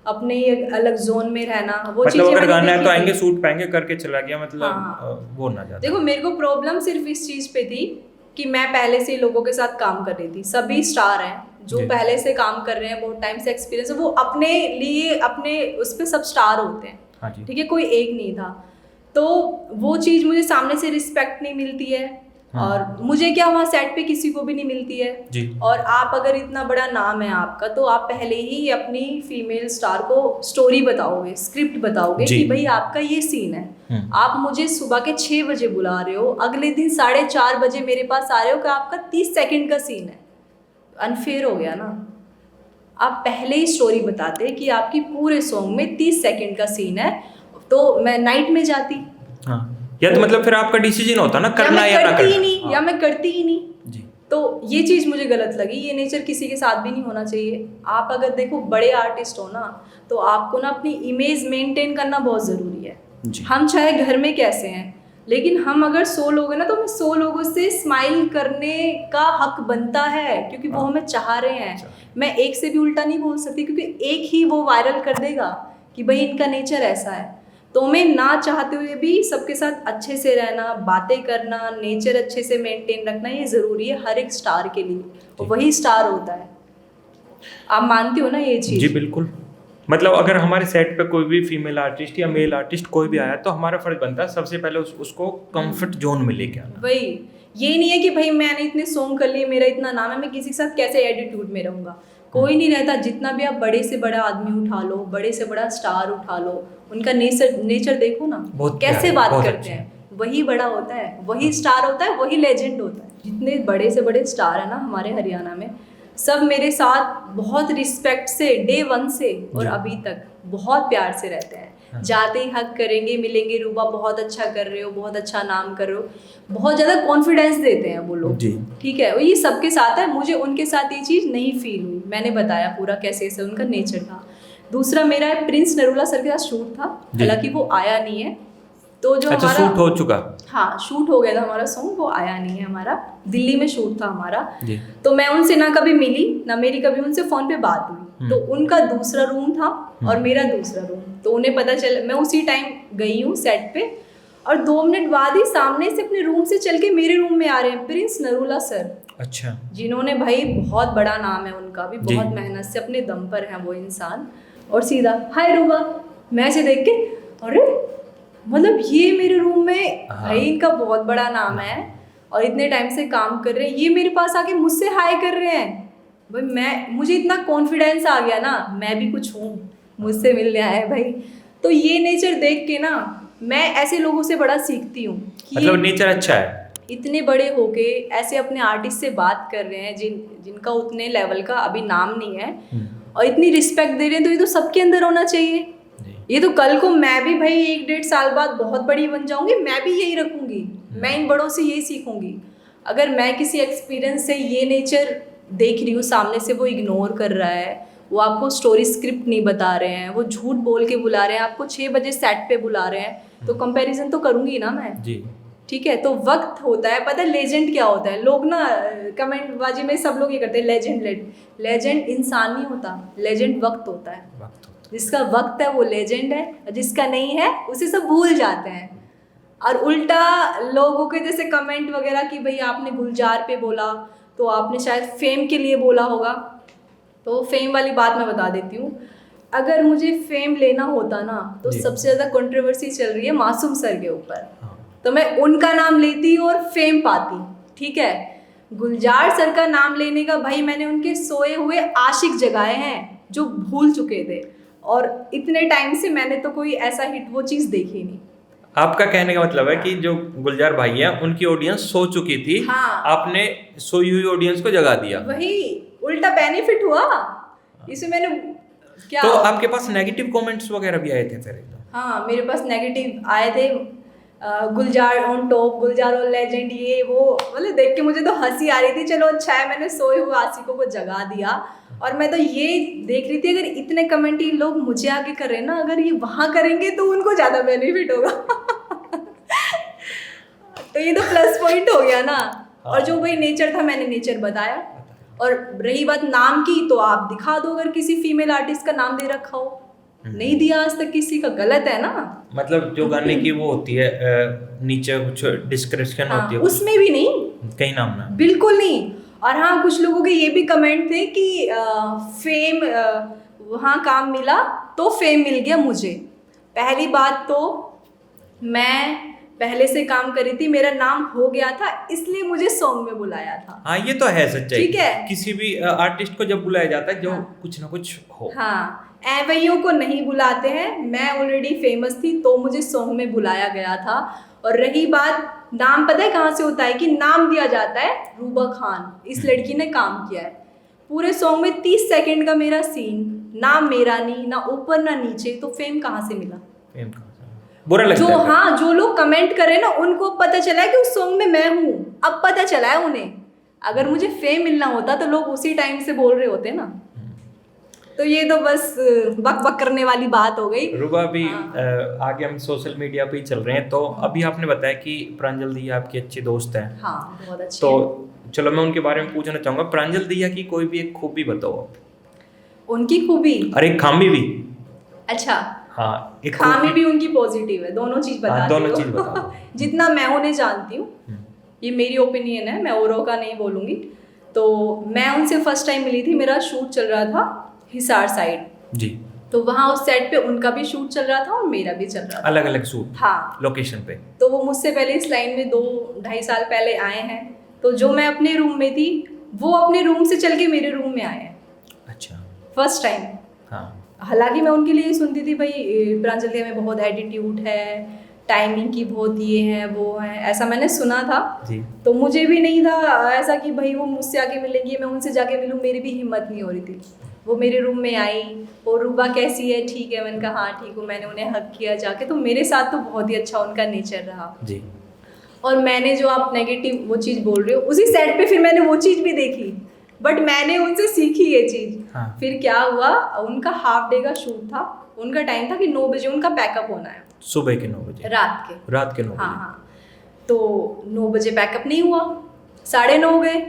अपने ही एक अलग जोन में रहना। वो मतलब चीज़ें अगर मैंने गाना है देखी तो थी। आएंगे, सूट पहन के करके चला गया, मतलब हाँ। वो ना जाता। देखो, मेरे को प्रॉब्लम सिर्फ इस चीज़ पे थी कि मैं पहले से ही लोगों के साथ काम कर रही थी। सभी स्टार हैं जो जी। पहले से काम कर रहे हैं, बहुत टाइम से एक्सपीरियंस है, वो अपने लिए अपने उस पर सब स्टार होते हैं। हाँ जी। ठीक है, कोई एक नहीं था। तो वो चीज़ मुझे सामने से रिस्पेक्ट नहीं मिलती है, और मुझे क्या वहाँ सेट पे किसी को भी नहीं मिलती है जी। और आप अगर इतना बड़ा नाम है आपका, तो आप पहले ही अपनी फीमेल स्टार को स्टोरी बताओगे, स्क्रिप्ट बताओगे जी। कि भाई आपका ये सीन है। आप मुझे सुबह के 6 बजे बुला रहे हो, अगले दिन 4:30 बजे मेरे पास आ रहे हो कि आपका 30 सेकंड का सीन है। अनफेयर हो गया ना। आप पहले ही स्टोरी बताते कि आपकी पूरे सॉन्ग में 30 सेकंड का सीन है, तो मैं नाइट में जाती। हाँ, या तो मतलब फिर आपका डिसीजन होता ना, करना या ना करना। नहीं, या मैं करती ही नहीं जी। तो ये चीज़ मुझे गलत लगी। ये नेचर किसी के साथ भी नहीं होना चाहिए। आप अगर देखो बड़े आर्टिस्ट हो ना, तो आपको ना अपनी इमेज मेंटेन करना बहुत ज़रूरी है जी। हम चाहे घर में कैसे हैं, लेकिन हम अगर 100 लोग हैं ना, तो हमें 100 लोगों से स्माइल करने का हक बनता है, क्योंकि वो हमें चाह रहे हैं। मैं एक से भी उल्टा नहीं बोल सकती, क्योंकि एक ही वो वायरल कर देगा कि भाई इनका नेचर ऐसा है। तो मैं ना चाहते हुए भी सबके साथ अच्छे से रहना, बातें करना, नेचर अच्छे से मेंटेन रखना, ये ज़रूरी है हर एक स्टार के लिए, और वही स्टार होता है। आप मानते हो ना ये चीज़? जी बिल्कुल। मतलब अगर हमारे सेट पे कोई भी फीमेल आर्टिस्ट या मेल आर्टिस्ट कोई भी आया, तो हमारा फर्ज बनता है सबसे पहले उसको कंफर्ट जोन में लेके आना। वही, ये नहीं है कि भाई मैंने इतने सॉन्ग कर लिए, मेरा इतना नाम है, मैं किसी के साथ कैसे एटीट्यूड में रहूँगा। कोई नहीं रहता। जितना भी आप बड़े से बड़ा आदमी उठा लो, बड़े से बड़ा स्टार उठा लो, उनका नेचर देखो ना, कैसे बात करते हैं, वही बड़ा होता है, वही स्टार होता है, वही लेजेंड होता है। जितने बड़े से बड़े स्टार है ना हमारे हरियाणा में, सब मेरे साथ बहुत रिस्पेक्ट से डे 1 से और अभी तक बहुत प्यार से रहते हैं। हाँ। जाते ही हक करेंगे, मिलेंगे, रूबा बहुत अच्छा कर रहे हो, बहुत अच्छा नाम कर रहे हो, बहुत ज़्यादा कॉन्फिडेंस देते हैं वो लोग जी। ठीक है, और ये सबके साथ है। मुझे उनके साथ ये चीज़ नहीं फील हुई, मैंने बताया पूरा कैसे कैसे उनका नेचर था। दूसरा मेरा प्रिंस नरूला सर के साथ शूट था, हालांकि वो आया नहीं है। तो जो अच्छा, हमारा शूट हो चुका? हाँ, शूट हो गया था हमारा सॉन्ग, वो आया नहीं है हमारा, दिल्ली में शूट था हमारा जी। तो मैं उनसे ना कभी मिली ना मेरी कभी उनसे फ़ोन पे बात हुई। तो उनका दूसरा रूम था और मेरा दूसरा रूम, तो उन्हें पता चला, मैं उसी टाइम गई हूँ सेट पे और 2 मिनट बाद ही सामने से अपने रूम से चल के मेरे रूम में आ रहे हैं प्रिंस नरूला सर। अच्छा। जिन्होंने भाई बहुत बड़ा नाम है उनका भी, बहुत मेहनत से अपने दम पर हैं वो इंसान, और सीधा हाय रूबा। मैं ऐसे देख के अरे मतलब ये मेरे रूम में, भाई इनका बहुत बड़ा नाम है और इतने टाइम से काम कर रहे हैं, ये मेरे पास आके मुझसे हाय कर रहे हैं। भाई मुझे इतना कॉन्फिडेंस आ गया ना, मैं भी कुछ हूँ, मुझसे मिलने आया है भाई। तो ये नेचर देख के ना मैं ऐसे लोगों से बड़ा सीखती हूँ कि मतलब नेचर अच्छा है। इतने बड़े होके ऐसे अपने आर्टिस्ट से बात कर रहे हैं जिनका उतने लेवल का अभी नाम नहीं है और इतनी रिस्पेक्ट दे रहे हैं, तो ये तो सबके अंदर होना चाहिए। ये तो कल को मैं भी भाई 1-1.5 साल बाद बहुत बड़ी बन जाऊंगी, मैं भी यही रखूंगी, मैं इन बड़ों से यही सीखूंगी। अगर मैं किसी एक्सपीरियंस से ये नेचर देख रही हूँ, सामने से वो इग्नोर कर रहा है, वो आपको स्टोरी स्क्रिप्ट नहीं बता रहे हैं, वो झूठ बोल के बुला रहे हैं, आपको 6 बजे सेट पे बुला रहे हैं, तो कंपैरिजन तो करूंगी ना मैं जी। ठीक है। तो वक्त होता है, पता है लेजेंड क्या होता है? लोग ना कमेंट बाजी में सब लोग ये करते हैं लेजेंड इंसान नहीं होता, लेजेंड वक्त होता है। जिसका वक्त है वो लेजेंड है, और जिसका नहीं है उसे सब भूल जाते हैं। और उल्टा लोगों के जैसे कमेंट वगैरह कि भाई आपने गुलजार पे बोला तो आपने शायद फेम के लिए बोला होगा, तो फेम वाली बात मैं बता देती हूँ। अगर मुझे फेम लेना होता ना तो सबसे ज़्यादा कंट्रोवर्सी चल रही है मासूम सर के ऊपर, तो मैं उनका नाम लेती और फेम पाती ठीक है। गुलजार सर का नाम लेने का भाई मैंने उनके सोए हुए आशिक जगाए हैं जो भूल चुके थे, और इतने टाइम से मैंने तो कोई ऐसा हिट वो चीज़ देखी नहीं। आपका कहने का मतलब है कि जो गुलजार भाई है उनकी ऑडियंस सो चुकी थी, हाँ। आपने सोई हुई ऑडियंस को जगा दिया, वही उल्टा बेनिफिट हुआ इसे मैंने क्या। तो आपके पास नेगेटिव कमेंट्स वगैरह भी आए थे फिर? हाँ, मेरे पास नेगेटिव आए थे, Gulzar on top, Gulzar on legend, ये वो, मतलब देख के मुझे तो हंसी आ रही थी। चलो अच्छा है मैंने सोए हुए आशिकों को जगा दिया, और मैं तो ये देख रही थी अगर इतने कमेंट ये लोग मुझे आगे कर रहे हैं ना, अगर ये वहाँ करेंगे तो उनको ज़्यादा बेनिफिट होगा तो ये तो प्लस पॉइंट हो गया ना। और जो भाई नेचर था मैंने नेचर बताया, और रही बात नाम की, तो आप दिखा दो अगर किसी फीमेल आर्टिस्ट का नाम दे रखा हो, नहीं दिया आज तक किसी का, गलत है ना। मतलब जो गाने की वो होती है नीचे कुछ डिस्क्रिप्शन होती है, उसमें भी नहीं, कहीं नाम ना, बिल्कुल नहीं। और हाँ, कुछ लोगों के ये भी कमेंट थे कि फेम वहाँ काम मिला तो फेम मिल गया मुझे। पहली बात तो मैं पहले से काम करी थी, मेरा नाम हो गया था, इसलिए मुझे सॉन्ग में बुलाया था। हाँ ये तो है सच्चाई, ठीक है। किसी भी आर्टिस्ट को जब बुलाया जाता है जो कुछ ना कुछ हो। हाँ, एवैयों को नहीं बुलाते हैं, मैं ऑलरेडी फेमस थी तो मुझे सॉन्ग में बुलाया गया था। और रही बात नाम, पता है कहाँ से होता है? कि नाम दिया जाता है रूबा खान, इस लड़की ने काम किया है पूरे सॉन्ग में 30 सेकंड का मेरा सीन, नाम मेरा नहीं, ना ऊपर ना नीचे, तो फेम कहाँ से मिला? फेम कहाँ से? बुरा लगता जो है। हाँ, जो लोग कमेंट करे ना उनको पता चला है कि उस सॉन्ग में मैं हूँ, अब पता चला है उन्हें। अगर मुझे फेम मिलना होता तो लोग उसी टाइम से बोल रहे होते ना। तो ये तो बस बक बक करने वाली बात हो गई। रूबा, अभी आगे हम सोशल मीडिया पे ही चल रहे हैं, तो अभी आपने बताया कि प्रांजल दिया आपकी अच्छी दोस्त है। हाँ, बहुत अच्छी तो है। चलो मैं उनके बारे में पूछना चाहूंगा, प्रांजल दिया की कोई भी एक खूबी बताओ आप। उनकी खूबी? अरे खामी भी। अच्छा हाँ, एक खामी भी उनकी पॉजिटिव है, दोनों चीज बता दोनों चीज बताओ जितना मैं उन्हें जानती हूँ, ये मेरी ओपिनियन है, मैं औरों का नहीं बोलूँगी। तो मैं उनसे फर्स्ट टाइम मिली थी, मेरा शूट चल रहा था हिसार साइड जी, तो वहाँ उस सेट पे उनका भी शूट चल रहा था और मेरा भी चल रहा था, अलग अलग शूट। हाँ, लोकेशन पे। तो वो मुझसे पहले इस लाइन में 2-2.5 साल पहले आए हैं, तो जो मैं अपने रूम में थी वो अपने रूम से चल के मेरे रूम में आए हैं। अच्छा, फर्स्ट टाइम। हाँ। हालांकि मैं उनके लिए सुनती थी भाई प्रांजल दिया में बहुत एटीट्यूड है, टाइमिंग की बहुत ये है वो है, ऐसा मैंने सुना था। जी। तो मुझे भी नहीं था ऐसा कि भाई वो मुझसे आके मिलेंगी, मैं उनसे जाके मिलूँ, मेरी भी हिम्मत नहीं हो रही थी। वो मेरे रूम में आई और रूबा कैसी है, ठीक है, मैंने कहा हाँ ठीक हूँ। मैंने उन्हें हक किया जाके, तो मेरे साथ तो बहुत ही अच्छा उनका नेचर रहा। जी। और मैंने जो आप नेगेटिव वो चीज़ बोल रहे हो, उसी सेट पे फिर मैंने वो चीज़ भी देखी, बट मैंने उनसे सीखी ये चीज़। हाँ। फिर क्या हुआ, उनका हाफ डे का शूट था, उनका टाइम था कि 9 बजे उनका पैकअप होना है। सुबह के 9 बजे? रात के 9 बजे। हाँ हाँ। तो 9 बजे पैकअप नहीं हुआ, 9:30 हो गए।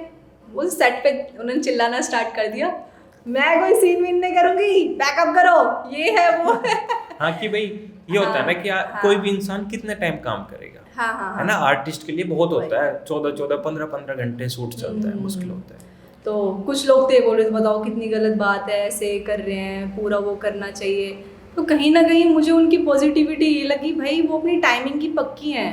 उस सेट पे उन्होंने चिल्लाना स्टार्ट कर दिया, मैं कोई सीन वीन नहीं करूँगी, पैकअप करो, ये है वो है। हाँ कि भाई ये होता है ना कि कोई भी इंसान कितने टाइम काम करेगा, हाँ है ना। आर्टिस्ट के लिए बहुत होता है, 14 15 घंटे शूट चलता है, मुश्किल होता है। तो कुछ लोग थे बोले बताओ कितनी गलत बात है, ऐसे कर रहे हैं, पूरा वो करना चाहिए। तो कहीं ना कहीं मुझे उनकी पॉजिटिविटी ये लगी, भाई वो अपनी टाइमिंग की पक्की हैं,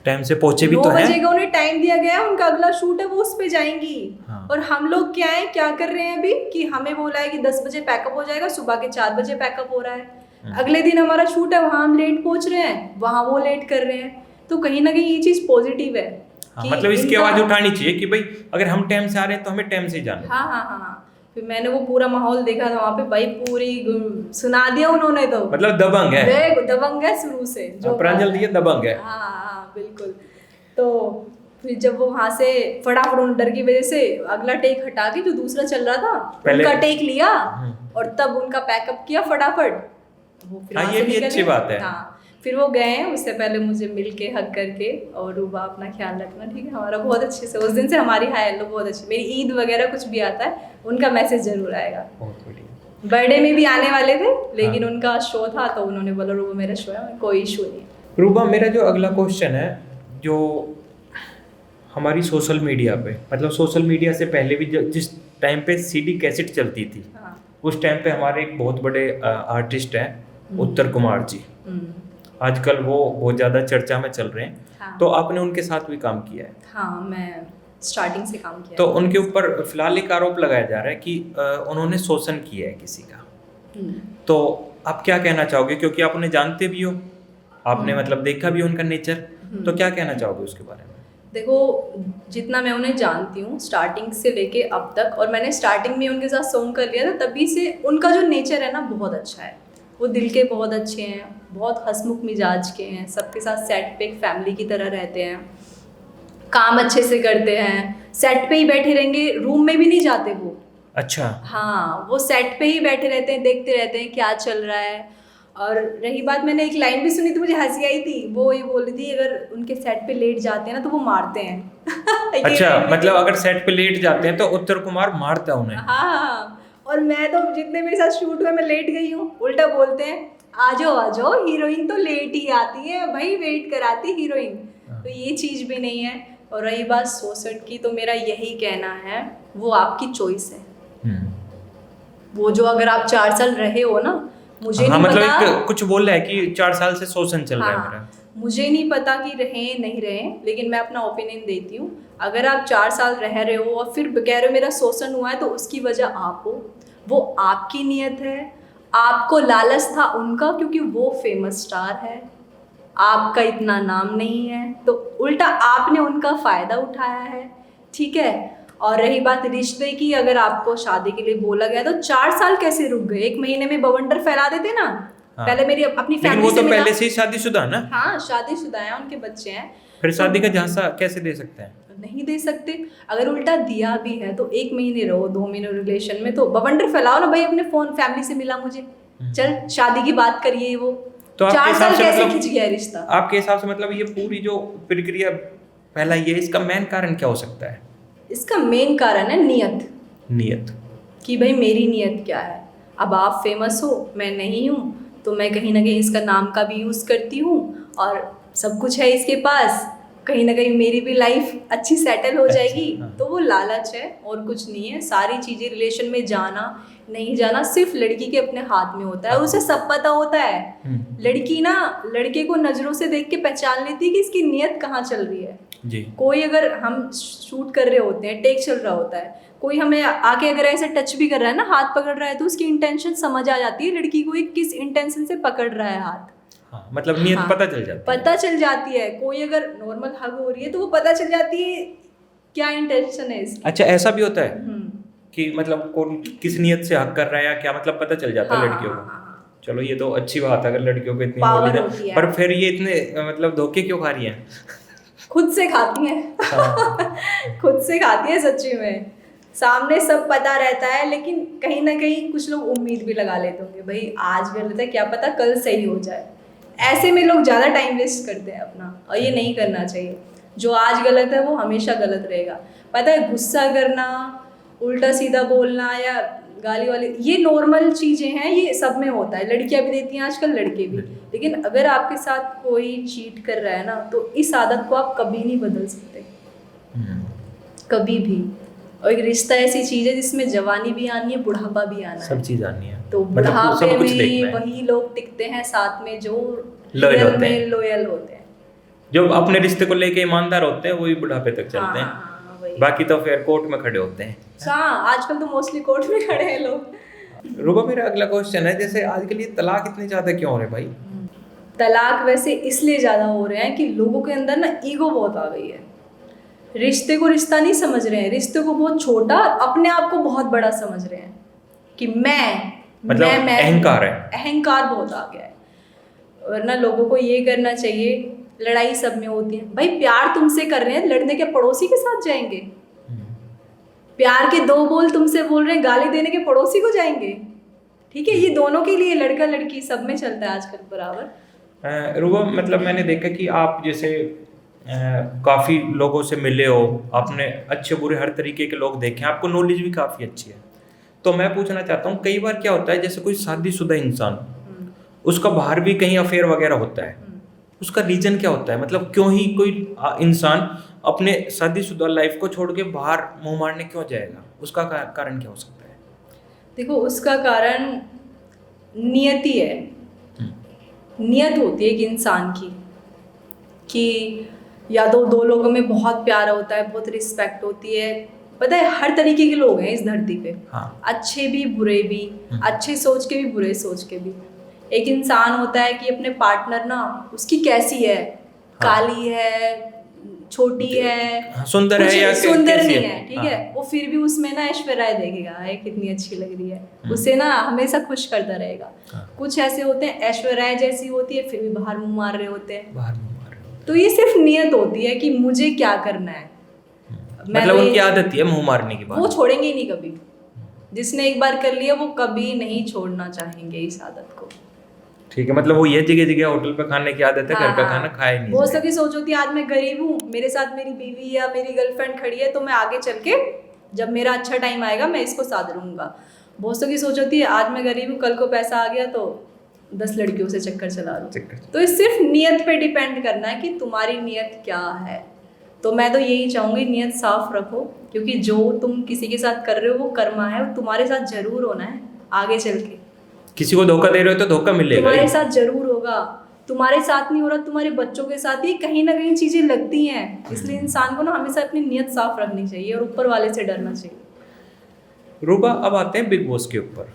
टाइम से पहुंचे भी तो हैं। 9 बजे का उन्हें टाइम दिया गया है, उनका अगला शूट है, वो उस पे जाएंगी। हाँ। और हम लोग क्या कर रहे हैं अभी कि हमें बोला है कि 10 बजे पैकअप हो जाएगा, सुबह के 4 बजे पैकअप हो रहा है। अगले दिन हमारा शूट है, वहाँ हम लेट पहुंच रहे हैं, वहाँ वो लेट कर रहे हैं। तो कहीं ना कहीं ये चीज़ पॉजिटिव है। हाँ, मतलब इसकी आवाज उठानी चाहिए कि भाई अगर हम टाइम से आ रहे हैं तो हमें टाइम से ही जाना है। हाँ हाँ हाँ हाँ। फिर मैंने वो पूरा माहौल देखा था वहाँ पे, भाई पूरी सुना दिया उन्होंने। तो मतलब दबंग है, दबंग है शुरू से, जो प्रांजल दी दबंग है। हाँ हाँ बिल्कुल। तो फिर जब वो वहाँ से फटाफट उन डर की वजह से अगला टेक हटा के जो दूसरा चल रहा था उनका टेक लिया और तब उनका पैकअप किया फटाफट। वो फिर हाँ, वहाँ ये से भी निकले। अच्छी बात है। हाँ, फिर वो गए, उससे पहले मुझे मिल के हक करके, और रूबा अपना ख्याल रखना, ठीक है, हमारा बहुत अच्छे से उस दिन से हमारी हाय हेलो बहुत अच्छी। मेरी ईद वगैरह कुछ भी आता है उनका मैसेज जरूर आएगा। बहुत बढ़िया। बर्थडे में भी आने वाले थे, लेकिन उनका शो था तो उन्होंने बोला रूबा मेरा शो है, कोई इशू नहीं है। रूबा, मेरा जो अगला क्वेश्चन है, जो हमारी सोशल मीडिया पे, मतलब सोशल मीडिया से पहले भी जिस टाइम पे सीडी कैसेट चलती थी, हाँ। उस टाइम पे हमारे एक बहुत बड़े आर्टिस्ट हैं उत्तर कुमार जी। आजकल वो बहुत ज़्यादा चर्चा में चल रहे हैं। हाँ। तो आपने उनके साथ भी काम किया है? हाँ, मैं स्टार्टिंग से काम किया। तो उनके ऊपर फिलहाल एक आरोप लगाया जा रहा है कि उन्होंने शोषण किया है किसी का। तो आप क्या कहना चाहोगे, क्योंकि आप उन्हें जानते भी हो, आपने मतलब देखा भी उनका नेचर, तो क्या कहना चाहोगे उसके बारे में? देखो, जितना मैं उन्हें जानती हूँ स्टार्टिंग से लेके अब तक, और मैंने स्टार्टिंग में उनके साथ सॉन्ग कर लिया था, तभी से उनका जो नेचर है ना बहुत अच्छा है। वो दिल के बहुत अच्छे हैं, बहुत हंसमुख मिजाज के हैं, सबके साथ सेट पे एक फैमिली की तरह रहते हैं, काम अच्छे से करते हैं, सेट पे ही बैठे रहेंगे, रूम में भी नहीं जाते वो। अच्छा। हाँ, वो सेट पे ही बैठे रहते हैं, देखते रहते हैं क्या चल रहा है। और रही बात, मैंने एक लाइन भी सुनी थी, मुझे हंसी आई थी, वो ये बोल रही थी अगर उनके सेट पे लेट जाते हैं ना तो वो मारते हैं। अच्छा, मतलब अगर सेट पे लेट जाते हैं तो उत्तर कुमार मारता है उन्हें? हाँ, और मैं तो जितने मेरे साथ शूट हुए मैं लेट गई हूँ, उल्टा बोलते हैं आ जाओ, हीरोइन तो लेट ही आती है भाई, वेट कराती हीरोइन। तो ये चीज़ भी नहीं है। और रही बात 66 की, तो मेरा यही कहना है, वो आपकी चॉइस है। वो जो अगर आप 4 साल रहे हो ना, मुझे नहीं मतलब पता, कुछ बोल रहा है कि 4 साल से शोषण चल रहा है मेरा। मुझे नहीं पता कि रहे नहीं रहे, लेकिन मैं अपना ओपिनियन देती हूँ। अगर आप 4 साल रह रहे हो और फिर कह रहे हो मेरा शोषण हुआ है, तो उसकी वजह आप हो, वो आपकी नीयत है। आपको लालच था उनका, क्योंकि वो फेमस स्टार है, आपका इतना नाम नहीं है, तो उल्टा आपने उनका फ़ायदा उठाया है, ठीक है। और रही बात रिश्ते की, अगर आपको शादी के लिए बोला गया तो 4 साल कैसे रुक गए? 1 महीने में बवंडर फैला देते ना। हाँ। पहले मेरी अपनी फैमिली वो से तो मिला। पहले से ही शादीशुदा है ना? हाँ, शादीशुदा है, उनके बच्चे हैं। फिर शादी का झांसा कैसे दे सकते हैं? नहीं दे सकते। अगर उल्टा दिया भी है तो 1 महीने रहो, 2 महीने रिलेशन में, तो बवंडर फैलाओ ना भाई, अपने फोन फैमिली से मिला मुझे, चल शादी की बात करिए। वो तो 4 साल कैसे मतलब खिंच गया रिश्ता? आपके हिसाब से मतलब ये पूरी जो प्रक्रिया पहला ये, इसका मेन कारण क्या हो सकता है? इसका मेन कारण है नियत कि भाई मेरी नियत क्या है। अब आप फेमस हो, मैं नहीं हूँ, तो मैं कहीं ना कहीं इसका नाम का भी यूज़ करती हूँ और सब कुछ है इसके पास, कहीं ना कहीं मेरी भी लाइफ अच्छी सेटल हो जाएगी। तो वो लालच है और कुछ नहीं है। सारी चीज़ें रिलेशन में जाना नहीं जाना सिर्फ लड़की के अपने हाथ में होता है, उसे सब पता होता है। लड़की ना लड़के को नज़रों से देख के पहचान लेती है कि इसकी नियत कहाँ चल रही है जी। कोई अगर हम शूट कर रहे होते हैं, टेक चल रहा होता है, कोई हमें आके अगर ऐसे टच भी कर रहा है ना, हाथ पकड़ रहा है, तो उसकी इंटेंशन समझ आ जाती है लड़की को किस इंटेंशन से पकड़ रहा है हाथ। हाँ, मतलब नियत हाँ, पता चल जाती है। पता चल जाती है। कोई अगर नॉर्मल हग हो रही है तो वो पता चल जाती है क्या इंटेंशन है इसकी। अच्छा, ऐसा भी होता है कि मतलब कौन किस नियत से हक कर रहा है या क्या, मतलब पता चल जाता है हाँ, लड़कियों हाँ, को। हाँ, चलो ये तो अच्छी बात है अगर लड़कियों को इतनी पावर नॉलेज होती है, है। पर फिर ये इतने मतलब धोखे क्यों खा रही हैं? खुद से खाती हैं। हाँ। खुद से खाती है सच्ची में। सामने सब पता रहता है लेकिन कहीं ना कहीं कुछ लोग उम्मीद भी लगा लेते होंगे, भाई आज गलत है, क्या पता कल सही हो जाए। ऐसे में लोग ज़्यादा टाइम वेस्ट करते हैं अपना, और ये नहीं करना चाहिए। जो आज गलत है वो हमेशा गलत रहेगा। पता है, गुस्सा करना, उल्टा सीधा बोलना या गाली वाली, ये नॉर्मल चीज़ें हैं, ये सब में होता है। लड़कियां भी देती हैं आजकल, लड़के भी। लेकिन अगर आपके साथ कोई चीट कर रहा है ना, तो इस आदत को आप कभी नहीं बदल सकते, कभी भी। और एक रिश्ता ऐसी चीज़ है जिसमें जवानी भी आनी है, बुढ़ापा भी आना है। सब चीज आनी है, तो मतलब बुढ़ापे सब कुछ में देखना है। वही लोग टिकते हैं साथ में जो Loyal रियल होते हैं। में लॉयल होते हैं। जो अपने रिश्ते को लेके ईमानदार होते हैं वही बुढ़ापे तक चलते हाँ, हैं। हाँ, वही। बाकी तो फिर कोर्ट में खड़े होते हैं। हाँ, आजकल तो मोस्टली कोर्ट में खड़े हैं लोग। रूबा, मेरा अगला क्वेश्चन है, जैसे आजकल ये तलाक इतने ज्यादा क्यों हो रहे भाई? तलाक वैसे इसलिए ज़्यादा हो रहे हैं कि लोगों के अंदर ना ईगो बहुत आ गई है। रिश्ते को रिश्ता नहीं समझ रहे हैं, रिश्ते को बहुत छोटा, अपने आप को बहुत बड़ा समझ रहे हैं कि मतलब मैं अहंकार है। अहंकार बहुत आ गया है। वरना लोगों को ये करना चाहिए, लड़ाई सब में होती है भाई, प्यार तुमसे कर रहे हैं, लड़ने के पड़ोसी के साथ जाएंगे? प्यार के दो बोल तुमसे बोल रहे हैं, गाली देने के पड़ोसी को जाएंगे? ठीक है, ये दोनों के लिए, लड़का लड़की सब में चलता है आजकल बराबर। रूबा, मतलब मैंने देखा कि आप जैसे काफ़ी लोगों से मिले हो, आपने अच्छे बुरे हर तरीके के लोग देखे हैं, आपको नॉलेज भी काफ़ी अच्छी है। तो मैं पूछना चाहता हूँ, कई बार क्या होता है, जैसे कोई शादीशुदा इंसान, उसका बाहर भी कहीं अफेयर वगैरह होता है, उसका रीजन क्या होता है? मतलब क्यों ही कोई इंसान अपने शादीशुदा लाइफ को छोड़ के बाहर मुंह मारने क्यों जाएगा? उसका कारण क्या हो सकता है? देखो, उसका कारण नियति है। नियत होती है एक इंसान की कि या तो दो लोगों में बहुत प्यार होता है, बहुत रिस्पेक्ट होती है। पता है, हर तरीके के लोग हैं इस धरती पे। हाँ। अच्छे भी बुरे भी, अच्छे सोच के भी बुरे सोच के भी। एक इंसान होता है कि अपने पार्टनर ना उसकी कैसी है, काली है, छोटी है, सुंदर है या सुंदर कैसी नहीं है? है, ठीक है, वो फिर भी उसमें ना ऐश्वर्या राय देखेगा, है कितनी अच्छी लग रही है, उसे ना हमेशा खुश करता रहेगा। कुछ ऐसे होते हैं ऐश्वर्या राय जैसी होती है, फिर भी बाहर मुंह मार रहे होते हैं। तो ये सिर्फ नियत होती है कि मुझे क्या करना है। मतलब उनकी आदत है मुंह मारने की बात, वो छोड़ेंगे ही नहीं कभी। जिसने एक बार कर लिया वो कभी नहीं छोड़ना चाहेंगे इस आदत को। ठीक है, मतलब वो ये जगह जगह होटल पे खाने की आदत है, घर का खाना खाए नहीं। बहुत सबकी सोच होती है, आज मैं गरीब हूँ, मेरे साथ मेरी बीवी या मेरी गर्लफ्रेंड खड़ी है, तो मैं आगे चल के जब मेरा अच्छा टाइम आएगा मैं इसको साथ रहूंगा। बहुत सबकी सोच होती है, आज मैं गरीब हूँ, कल को पैसा आ गया तो 10 लड़कियों से चक्कर चला लूँ। तो ये सिर्फ नियत पे डिपेंड करना है कि तुम्हारी नियत क्या है। तो मैं तो यही चाहूँगी, नियत साफ रखो, क्योंकि जो तुम किसी के साथ कर रहे हो वो कर्मा है, तुम्हारे साथ जरूर होना है आगे चल के। किसी को धोखा दे रहे हो तो धोखा मिलेगा, तुम्हारे साथ जरूर होगा। तुम्हारे साथ नहीं हो रहा, तुम्हारे बच्चों के साथ, ये कहीं ना कहीं चीजें लगती हैं। इसलिए इंसान को ना हमेशा अपनी नियत साफ रखनी चाहिए और ऊपर वाले से डरना चाहिए। रूबा, अब आते हैं बिग बॉस के ऊपर।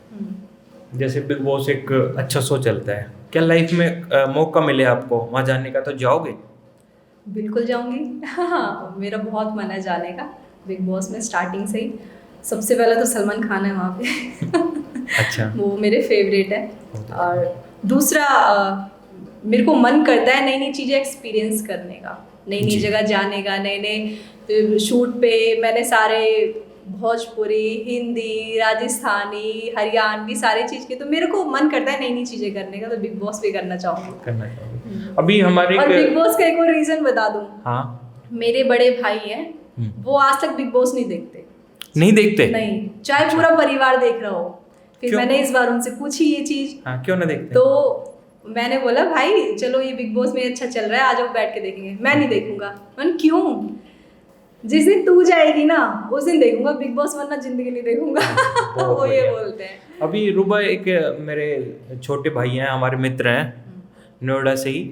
जैसे बिग बॉस एक अच्छा शो चलता है, क्या लाइफ में मौका मिले आपको वहाँ जाने का तो जाओगे? बिल्कुल जाऊंगी। हाँ, मेरा बहुत मन है जाने का बिग बॉस में। स्टार्टिंग से ही सबसे पहला तो सलमान खान है वहाँ पे। अच्छा। वो मेरे फेवरेट है। और दूसरा मेरे को मन करता है नई नई चीज़ें एक्सपीरियंस करने का, नई नई जगह जाने का, नए नए शूट पे। मैंने सारे भोजपुरी, हिंदी, राजस्थानी, हरियाणवी सारी चीज़ की, तो मेरे को मन करता है नई नई चीज़ें करने का। तो बिग बॉस भी करना चाहूँगी। अभी हमारे और बिग बॉस का एक और रीज़न बता दूँ। हाँ। मेरे बड़े भाई हैं, वो आज तक बिग बॉस नहीं देखते। नहीं देखते? नहीं, चाहे पूरा परिवार देख रहा हो। फिर मैंने इस बार उनसे पूछी ये चीज़। हाँ, क्यों ना देखते? तो मैंने बोला, भाई चलो ये बिग बॉस में अच्छा चल रहा है, आ जाओ बैठ के देखेंगे। मैं नहीं देखूंगा। मैंने क्यों? जिस दिन तू जाएगी ना उस दिन देखूंगा बिग बॉस, वरना जिंदगी नहीं देखूंगा। वो ये बोलते हैं। अभी रूबा, एक मेरे छोटे भाई हैं, हमारे मित्र हैं नोएडा से ही,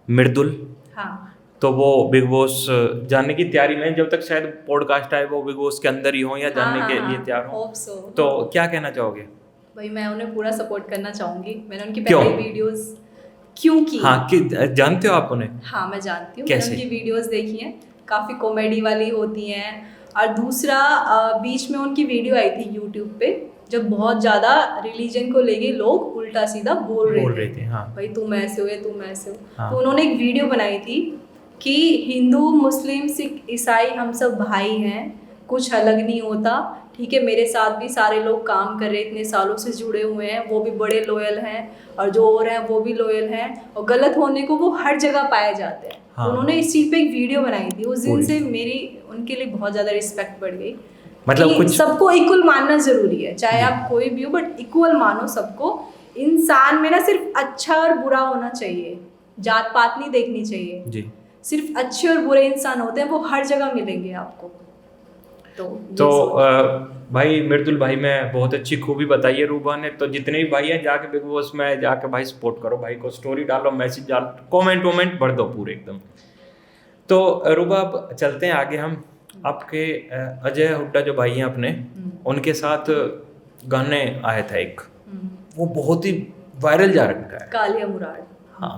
मृदुल। हाँ। तो वो बिग बॉस जानने की तैयारी में, जब तक शायद पॉडकास्ट आए वो बिग बॉस के अंदर ही हो या जानने के लिए तैयार हो। तो क्या कहना चाहोगे? भाई मैं उन्हें पूरा सपोर्ट करना चाहूँगी। मैंने उनकी पहले वीडियोस क्योंकि हाँ कि जानते हो आप उन्हें? हाँ मैं जानती हूँ, कैसे? मैंने उनकी वीडियोस देखी हैं, काफ़ी कॉमेडी वाली होती हैं। और दूसरा बीच में उनकी वीडियो आई थी यूट्यूब पे, जब बहुत ज़्यादा रिलीजन को लेके लोग उल्टा सीधा बोल रहे थे। हाँ। भाई तुम ऐसे हो या तुम ऐसे हो। हाँ। तो उन्होंने एक वीडियो बनाई थी कि हिंदू मुस्लिम सिख ईसाई हम सब भाई हैं, कुछ अलग नहीं होता। ठीक है, मेरे साथ भी सारे लोग काम कर रहे हैं, इतने सालों से जुड़े हुए हैं, वो भी बड़े लॉयल हैं और जो और हैं वो भी लॉयल हैं, और गलत होने को वो हर जगह पाए जाते हैं। हाँ। उन्होंने इस चीज़ पे एक वीडियो बनाई थी, उस दिन पूरी। से मेरी उनके लिए बहुत ज़्यादा रिस्पेक्ट बढ़ गई। मतलब कि कुछ सबको इक्वल मानना जरूरी है, चाहे आप कोई भी हो, बट इक्वल मानो सबको। इंसान में ना सिर्फ अच्छा और बुरा होना चाहिए, जात पात नहीं देखनी चाहिए जी। सिर्फ अच्छे और बुरे इंसान होते हैं, वो हर जगह मिलेंगे आपको। तो भाई मृदुल भाई में बहुत अच्छी खूबी बताई है रूबा ने। तो जितने भी भाई हैं जाके बिग बॉस में जाके भाई सपोर्ट करो, भाई को स्टोरी डालो, मैसेज डालो, कमेंट वमेंट भर दो पूरे एकदम। तो रूबा अब चलते हैं आगे हम। आपके अजय हुड्डा जो भाई हैं अपने, उनके साथ गाने आया था एक, वो बहुत ही वायरल जा रखा है, कालिया मुराद। हाँ।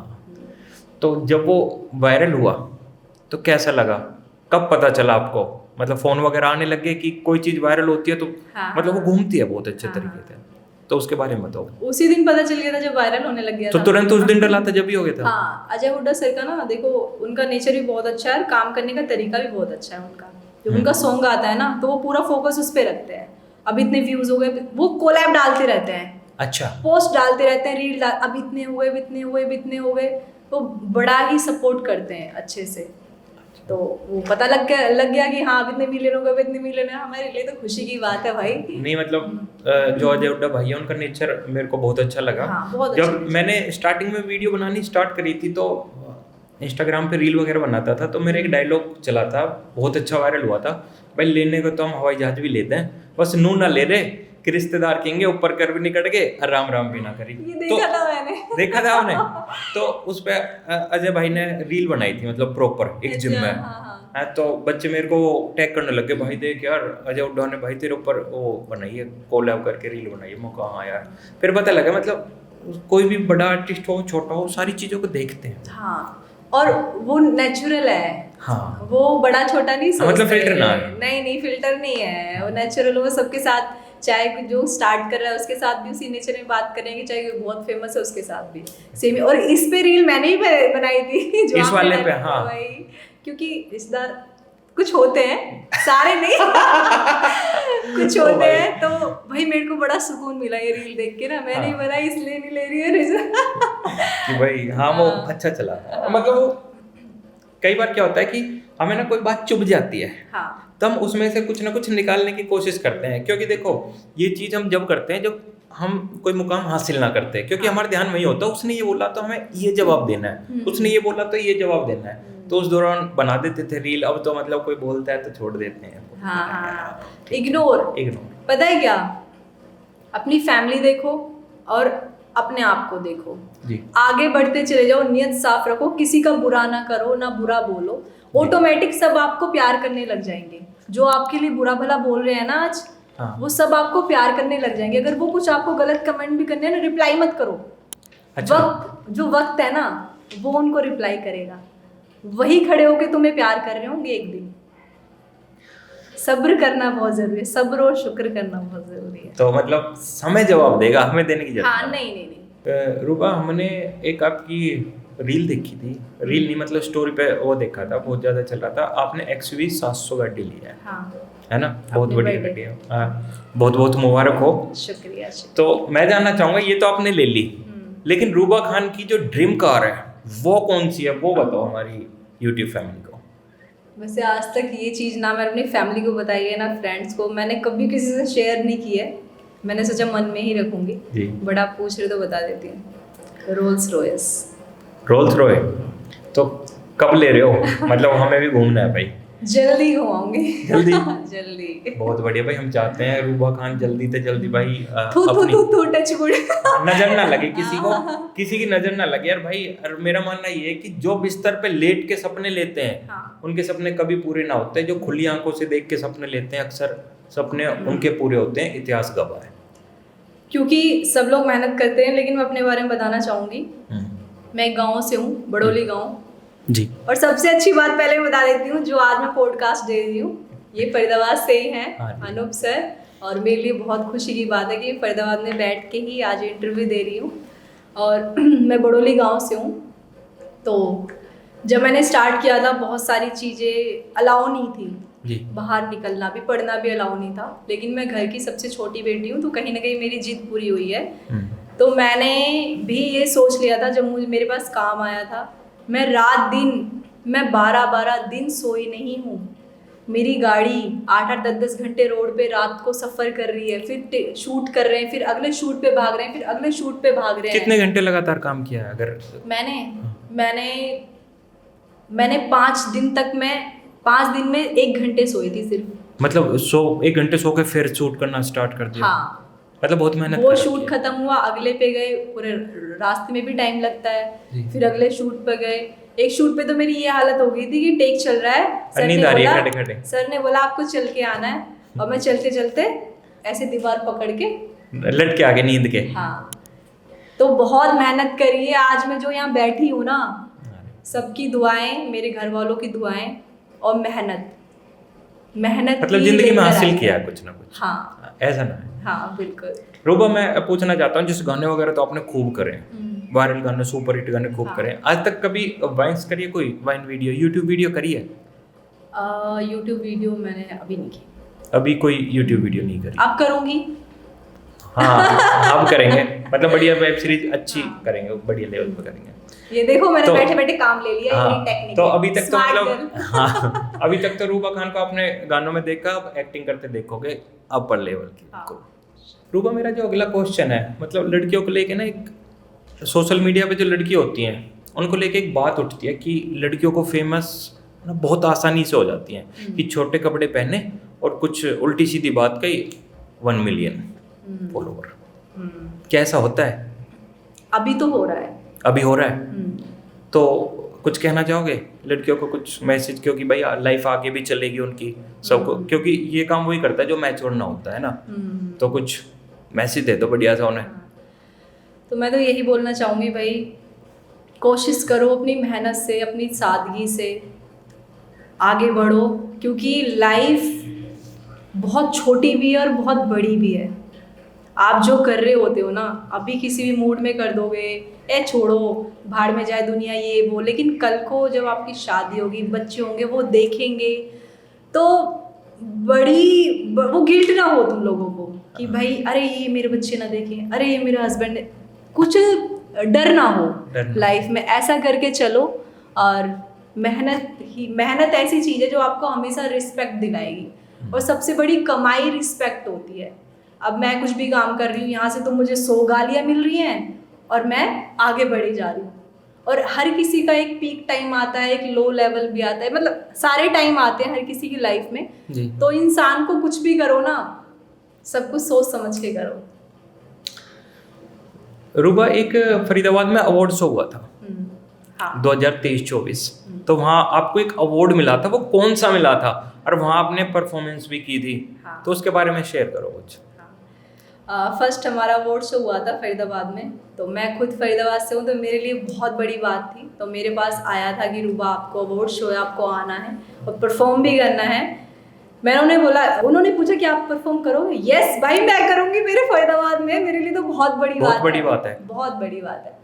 तो जब वो वायरल हुआ तो कैसा लगा, कब पता चला आपको? मतलब फोन वगैरह आने लगे कि कोई चीज वायरल होती है तो हाँ। मतलब वो घूमती है बहुत अच्छे तरीके से, तो उसके बारे में बताओ। उसी दिन पता चल गया था जब वायरल होने लग गया तो था। तुरंत उस दिन डला था जब भी हो गया था? हाँ, अजय हुड्डा सर का ना देखो, उनका नेचर भी बहुत अच्छा है, काम करने का तरीका भी बहुत अच्छा है उनका। जब उनका सॉन्ग आता है ना तो वो पूरा फोकस उस पर रखते हैं। अब इतने व्यूज हो गए, वो कोलैब डालते रहते हैं, अच्छा, पोस्ट डालते रहते हैं, रील अब इतने हुए, अब इतने हुए, अब इतने हो गए, तो बड़ा ही सपोर्ट करते हैं अच्छे से। तो वो पता लग गया कि हाँ अब इतने मिलियन हो गए, अब इतने मिलियन है, हमारे लिए तो खुशी की बात है भाई। नहीं मतलब जो अजय हुड्डा भाई है उनका नेचर मेरे को बहुत अच्छा लगा। हाँ, बहुत जब अच्छा। मैंने स्टार्टिंग में वीडियो बनानी स्टार्ट करी थी तो इंस्टाग्राम पे रील वगैरह बनाता था, तो मेरा एक डायलॉग चला था, बहुत अच्छा वायरल हुआ था, भाई लेने को तो हम हवाई जहाज भी लेते हैं, बस नू ना ले रहे कि रिश्तेदार कहेंगे ऊपर कर भी नहीं कट गए और राम राम भी ना करी। ये देखा था मैंने। देखा था आपने? तो उस पे अजय भाई ने रील बनाई थी, मतलब प्रॉपर एक जिम में। हाँ, तो बच्चे मेरे को टैग करने लगे, भाई देख यार अजय हुड्डा ने भाई तेरे ऊपर वो बनाई है, कोलैब करके रील बनाई है। मैं कहा हाँ यार, फिर पता लगा मतलब कोई भी बड़ा आर्टिस्ट हो छोटा हो सारी चीज़ों को देखते हैं। हाँ, और वो नेचुरल है। हाँ, वो बड़ा छोटा नहीं सोचते। मतलब फिल्टर ना है। नहीं फिल्टर नहीं है, वो नेचुरल, वो सबके साथ, चाहे जो स्टार्ट कर रहा है उसके साथ भी उसी नेचर में बात करेंगे, चाहे वो बहुत फेमस है उसके साथ भी सेम। और इस पे रील मैंने ही बनाई थी जो इस वाले पे, हाँ भाई, क्योंकि रिश्तेदार कुछ होते हैं, सारे नहीं कुछ होते हैं, तो भाई मेरे को बड़ा सुकून मिला ये रील देख के ना। मैंने ही बनाई इसलिए नहीं ले रही है कि भाई हाँ वो अच्छा चला। मतलब वो कई बार क्या होता है कि हमें ना कोई बात चुभ जाती है, हाँ, तो हम उसमें से कुछ ना कुछ निकालने की कोशिश करते हैं, क्योंकि देखो ये चीज़ हम जब करते हैं जब हम कोई मुकाम हासिल ना करते, क्योंकि हमारे ध्यान में ही होता है उसने ये बोला तो हमें ये जवाब देना है, उसने ये बोला तो ये जवाब देना है, तो उस दौरान बना देते थे रील। अब तो मतलब कोई बोलता है तो छोड़ देते हैं, हाँ, इग्नोर। पता है क्या, अपनी फैमिली देखो और अपने आप को देखो जी। आगे बढ़ते चले जाओ, नियत साफ रखो, किसी का बुरा ना करो, ना बुरा बोलो, ऑटोमेटिक सब आपको प्यार करने लग जाएंगे। जो आपके लिए बुरा भला बोल रहे हैं ना आज, हाँ। वो सब आपको प्यार करने लग जाएंगे। अगर वो कुछ आपको गलत कमेंट भी करने हैं ना, रिप्लाई मत करो। अच्छा। वक्त है ना, वो उनको रिप्लाई करेगा, वही खड़े होके तुम्हें प्यार कर रहे होंगे एक दिन। सब्र करना बहुत जरूरी है, सब्र और शुक्र करना बहुत जरूरी है। तो मतलब समय जवाब देगा, हमें देने की जरूरत हाँ, नहीं। रूबा, हमने एक आपकी रील देखी थी, रील नहीं मतलब स्टोरी पे वो देखा था, बहुत ज़्यादा चल रहा था, आपने XUV 700 गाड़ी लिया है। हाँ, है ना, बहुत बढ़िया गाड़ी है। बहुत बहुत मुबारक हो। शुक्रिया। तो मैं जानना चाहूँगा, ये तो आपने ले ली, लेकिन रूबा खान की जो ड्रीम कार है वो कौन सी है, वो बताओ हमारी यूट्यूब फैमिली को। वैसे आज तक ये चीज़ ना मैं अपनी फैमिली को बताई है ना फ्रेंड्स को, मैंने कभी किसी से शेयर नहीं की है। मैंने सोचा मन में ही रखूंगी जी। बट आप पूछ रहे तो बता देती हूँ, रोल्स रॉयस। रोल्स रॉय, तो कब ले रहे हो? मतलब हमें भी घूमना है भाई। जल्दी घुमाऊंगी। जल्दी? जल्दी। बहुत बढ़िया भाई, हम चाहते हैं रूबा खान जल्दी से जल्दी भाई थू टच गुड नजर ना लगे किसी को, किसी की नजर ना लगे यार भाई। और मेरा मानना ये है कि जो बिस्तर पे लेट के सपने लेते हैं, हाँ। उनके सपने कभी पूरे ना होते। जो खुली आंखों से देख के सपने लेते हैं अक्सर सपने उनके पूरे होते हैं, इतिहास गवाह है। क्योंकि सब लोग मेहनत करते हैं, लेकिन मैं अपने बारे में बताना चाहूंगी मैं गांव से हूँ, बड़ोली गांव। जी। और सबसे अच्छी बात पहले मैं बता देती हूँ, जो आज मैं पॉडकास्ट दे रही हूँ ये फरीदाबाद से ही हैं, अनूप सर। और मेरे लिए बहुत खुशी की बात है कि फरीदाबाद में बैठ के ही आज इंटरव्यू दे रही हूँ। और मैं बड़ोली गांव से हूँ। तो जब मैंने स्टार्ट किया था बहुत सारी चीज़ें अलाउ नहीं थी जी। बाहर निकलना भी, पढ़ना भी अलाउ नहीं था। लेकिन मैं घर की सबसे छोटी बेटी हूँ, तो कहीं ना कहीं मेरी जिद पूरी हुई है। तो मैंने भी ये सोच लिया था, जब मेरे पास काम आया था, मैं रात दिन मैं 12-12 दिन सोई नहीं हूँ। मेरी गाड़ी 8-8, 10-10 घंटे रोड पे रात को सफ़र कर रही है, फिर शूट कर रहे हैं, फिर अगले शूट पे भाग रहे हैं, फिर अगले शूट पे भाग रहे हैं। कितने घंटे लगातार काम किया है? अगर मैंने 5 दिन तक, मैं 5 दिन में 1 घंटे सोई थी सिर्फ। मतलब 1 घंटे सो के फिर शूट करना स्टार्ट कर दिया? हाँ। मतलब बहुत मेहनत वो शूट खत्म हुआ, अगले पे गए, पूरे रास्ते में भी टाइम लगता है, फिर अगले शूट पे गए। एक शूट पे तो मेरी ये हालत हो गई थी कि टेक चल रहा है, सर ने बोला आपको चल के आना है, और मैं चलते चलते ऐसे दीवार पकड़ के लटके आगे नींद के। हाँ। तो बहुत मेहनत करी है। आज मैं जो यहाँ बैठी हूँ ना, सबकी दुआएं, मेरे घर वालों की दुआएं और मेहनत मतलब जिंदगी में हासिल किया कुछ ना कुछ। हाँ, ऐसा ना है। हाँ बिल्कुल। रूबा, मैं पूछना चाहता हूँ, जिस गाने वगैरह तो आपने खूब करे, वायरल गाने, सुपर हिट गाने खूब करे, आज तक कभी वाइन्स करी है? कोई वाइन वीडियो, यूट्यूब वीडियो करी है? यूट्यूब वीडियो मैंने अभी नहीं की। अभी कोई यूट्यूब वीडियो नहीं करी? आप करूँगी? हाँ, हम करेंगे। मतलब बढ़िया वेब सीरीज अच्छी करेंगे, बढ़िया लेवल पे करेंगे। ये देखो मैंने बैठे बैठे काम ले लिया। हाँ, ये टेक्निक तो अभी तक तो मतलब हाँ, अभी तक तो रूबा खान को आपने गानों में देखा, अब एक्टिंग करते देखोगे अपर लेवल की। रूबा, मेरा जो अगला क्वेश्चन है, मतलब लड़कियों को लेके ना, एक सोशल मीडिया पे जो लड़की होती हैं उनको लेके एक बात उठती है कि लड़कियों को फेमस ना बहुत आसानी से हो जाती हैं, कि छोटे कपड़े पहने और कुछ उल्टी सीधी बात कही, 1 मिलियन फॉलोवर। क्या ऐसा होता है? अभी तो हो रहा है। अभी हो रहा है। तो कुछ कहना चाहोगे लड़कियों को, कुछ मैसेज? क्योंकि भाई लाइफ आगे भी चलेगी उनकी सबको, क्योंकि ये काम वही करता है जो मैच्योर ना होता है ना। तो कुछ मैसेज दे दो बढ़िया सा उन्हें। तो मैं तो यही बोलना चाहूँगी, भाई कोशिश करो अपनी मेहनत से, अपनी सादगी से आगे बढ़ो, क्योंकि लाइफ बहुत छोटी भी है और बहुत बड़ी भी है। आप जो कर रहे होते हो ना, अभी किसी भी मूड में कर दोगे, छोड़ो भाड़ में जाए दुनिया, ये वो, लेकिन कल को जब आपकी शादी होगी, बच्चे होंगे, वो देखेंगे, तो वो गिल्ट ना हो तुम लोगों को कि भाई अरे ये मेरे बच्चे ना देखें, अरे ये मेरा हस्बैंड, कुछ डर ना हो लाइफ में। ऐसा करके चलो। और मेहनत ऐसी चीज़ है जो आपको हमेशा रिस्पेक्ट दिलाएगी, और सबसे बड़ी कमाई रिस्पेक्ट होती है। अब मैं कुछ भी काम कर रही हूँ, यहाँ से तो मुझे 100 गालियाँ मिल रही हैं और मैं आगे बढ़ी जा रही हूँ। और हर किसी का एक पीक टाइम आता है, एक लो लेवल भी आता है, मतलब सारे टाइम आते हैं हर किसी की लाइफ में जी। तो इंसान को कुछ भी करो ना, सब कुछ सोच समझ के करो। रूबा, एक फरीदाबाद में अवार्ड शो हुआ था 2023-24, तो वहाँ आपको एक अवार्ड मिला था, वो कौन सा मिला था? और वहाँ आपने परफॉर्मेंस भी की थी। तो उसके बारे में शेयर करो कुछ। फर्स्ट हमारा अवार्ड शो हुआ था फरीदाबाद में, तो मैं खुद फरीदाबाद से हूँ, तो मेरे लिए बहुत बड़ी बात थी। तो मेरे पास आया था कि रूबा आपको अवार्ड शो है, आपको आना है और परफॉर्म भी करना है। मैंने उन्हें बोला, उन्होंने पूछा कि आप परफॉर्म करोगे? यस भाई मैं करूँगी, मेरे फरीदाबाद में, मेरे लिए तो बहुत बड़ी बात है, बहुत बड़ी बात है।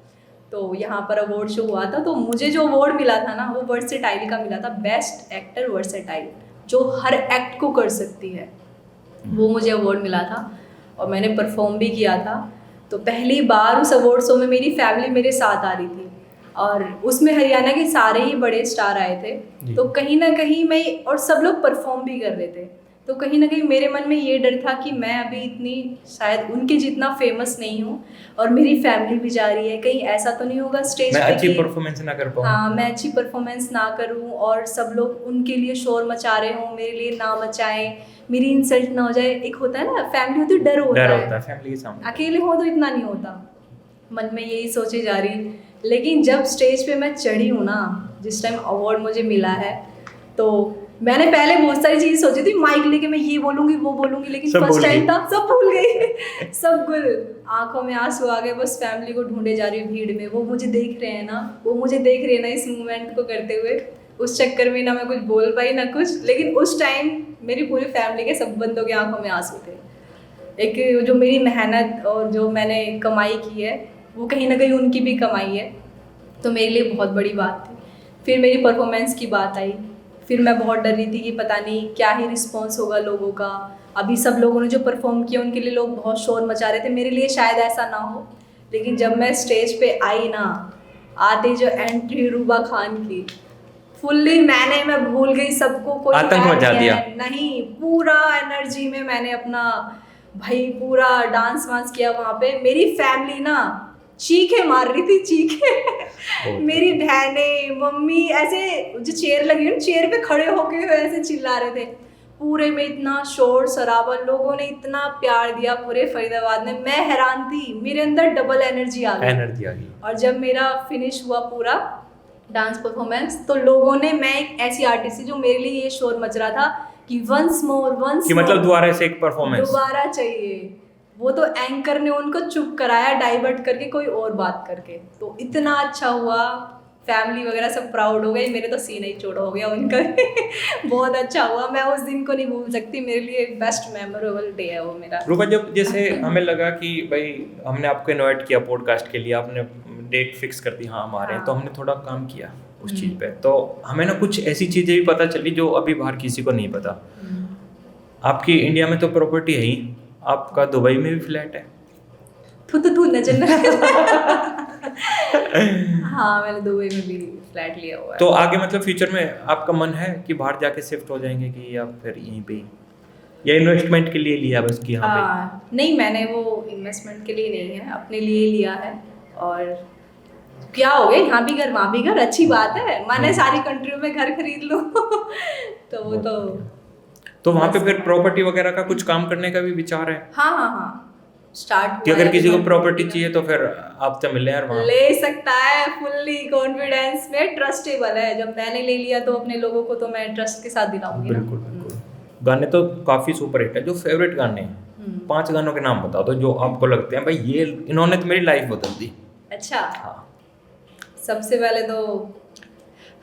तो यहाँ पर अवार्ड शो हुआ था, तो मुझे जो अवार्ड मिला था ना, वो वर्सेटाइल का मिला था, बेस्ट एक्टर वर्सेटाइल, जो हर एक्ट को कर सकती है, वो मुझे अवार्ड मिला था। और मैंने परफॉर्म भी किया था। तो पहली बार उस अवार्ड शो में मेरी फैमिली मेरे साथ आ रही थी, और उसमें हरियाणा के सारे ही बड़े स्टार आए थे। तो कहीं ना कहीं मैं, और सब लोग परफॉर्म भी कर रहे थे, तो कहीं ना कहीं मेरे मन में ये डर था कि मैं अभी इतनी शायद उनके जितना फेमस नहीं हूँ, और मेरी फैमिली भी जा रही है, कहीं ऐसा तो नहीं होगा स्टेज पे अच्छी परफॉर्मेंस ना कर पाऊँ। हाँ, मैं अच्छी परफॉर्मेंस ना करूँ और सब लोग उनके लिए शोर मचा रहे हों, मेरे लिए ना मचाएं, मेरी इंसल्ट ना हो जाए। एक होता है ना, फैमिली होती है, डर होता है फैमिली के सामने। अकेले हो तो इतना नहीं होता, मन में यही सोचे जा रही। लेकिन जब स्टेज पे मैं चढ़ी हूँ ना, जिस टाइम अवार्ड मुझे मिला है, तो मैंने पहले बहुत सारी चीज़ सोची थी, माइक लेके मैं ये बोलूँगी वो बोलूँगी, लेकिन सब फर्स्ट भूल टाइम गई। था, सब भूल गई। सब गुल, आंखों में आंसू आ गए, बस फैमिली को ढूंढे जा रही हूँ भीड़ में। वो मुझे देख रहे हैं ना, वो मुझे देख रही है ना इस मूवमेंट को करते हुए। उस चक्कर में ना मैं कुछ बोल पाई ना कुछ, लेकिन उस टाइम मेरी पूरी फैमिली के सब बंदों की आंखों में आंसू थे। एक जो मेरी मेहनत और जो मैंने कमाई की है, वो कहीं ना कहीं उनकी भी कमाई है, तो मेरे लिए बहुत बड़ी बात थी। फिर मेरी परफॉर्मेंस की बात आई, फिर मैं बहुत डर रही थी कि पता नहीं क्या ही रिस्पॉन्स होगा लोगों का। अभी सब लोगों ने जो परफॉर्म किया उनके लिए लोग बहुत शोर मचा रहे थे, मेरे लिए शायद ऐसा ना हो। लेकिन जब मैं स्टेज पे आई ना, आते जो एंट्री रूबा खान की, फुल्ली मैं भूल गई सबको, कोई आतंक back मचा है, दिया। नहीं, पूरा एनर्जी में मैंने अपना भाई पूरा डांस वांस किया वहाँ पे। मेरी फैमिली ना चीखे मार रही थी, चीखे। मेरी बहनें, मम्मी ऐसे जो चेयर लगी है ना, चेयर पे खड़े होके ऐसे चिल्ला रहे थे। पूरे में इतना शोर शराबा, लोगों ने इतना प्यार दिया पूरे फरीदाबाद में, मैं हैरान थी, मेरे अंदर डबल एनर्जी आ गई। और जब मेरा फिनिश हुआ पूरा डांस परफॉर्मेंस, तो लोगों ने, मैं एक ऐसी आर्टिस्ट थी जो मेरे लिए ये शोर मच रहा था कि वंस मोर कि मतलब दोबारा से एक परफॉर्मेंस दोबारा चाहिए। वो तो एंकर ने उनको चुप कराया, डाइवर्ट करके कोई और बात करके। तो इतना अच्छा हुआ, फैमिली वगैरह सब प्राउड हो गई, मेरे तो सीना ही चौड़ा हो गया उनका। बहुत अच्छा हुआ, मैं उस दिन को नहीं भूल सकती, मेरे लिए बेस्ट मेमोरेबल डे है वो मेरा। रूपा, जब जैसे हमें लगा कि भाई हमने आपको इनवाइट किया पॉडकास्ट के लिए, आपने डेट फिक्स कर दी, हाँ हम आ रहे हैं, तो हमने थोड़ा काम किया उस चीज़ पे, तो हमें ना कुछ ऐसी चीज़ें भी पता चली जो अभी बाहर किसी को नहीं पता। आपकी इंडिया में तो प्रॉपर्टी है ही, आपका दुबई में भी फ्लैट है। थू नजर। हाँ, मैंने दुबई में भी फ्लैट लिया हुआ है। तो आगे मतलब फ्यूचर में आपका मन है कि बाहर जाके शिफ्ट हो जाएंगे, कि या फिर यहीं पे ही, या इन्वेस्टमेंट के लिए लिया बस कि यहाँ पे? नहीं, मैंने वो इन्वेस्टमेंट के लिए नहीं है, अपने लिए लिया है। और क्या हो गया, यहाँ भी घर वहाँ भी घर, अच्छी बात है, मैंने सारी कंट्रियों में घर खरीद लो। तो वो तो वहाँ पे फिर प्रॉपर्टी वगैरह का कुछ काम करने का भी विचार है? हाँ, स्टार्ट कि अगर किसी को प्रॉपर्टी चाहिए तो फिर आपसे मिले यार वहाँ? ले सकता है, फुल्ली कॉन्फिडेंस में, ट्रस्टेबल है। जब मैंने ले लिया तो अपने लोगों को तो मैं ट्रस्ट के साथ दिलाऊंगी। बिल्कुल बिल्कुल। गाने तो काफी सुपर हिट है। जो फेवरेट गाने हैं 5 गानों के नाम बता दो जो आपको लगते हैं भाई ये इन्होंने तो मेरी लाइफ बदल दी। अच्छा, हाँ, सबसे पहले तो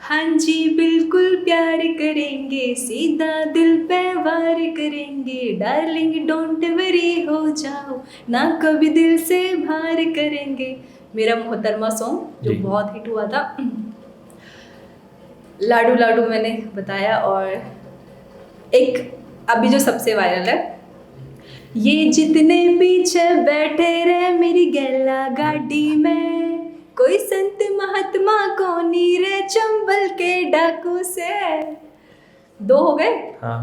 हाँ जी बिल्कुल प्यार करेंगे, सीधा दिल पे वार करेंगे, डार्लिंग डोंट वरी हो जाओ, ना कभी दिल से भार करेंगे, मेरा मोहतरमा सॉन्ग जो जी। बहुत हिट हुआ था। लाडू लाडू मैंने बताया, और एक अभी जो सबसे वायरल है, ये जितने पीछे बैठे रहे मेरी गैला गाड़ी में, कोई संत महात्मा को नीरे चंबल के डाकू से। 2 हो गए। हाँ,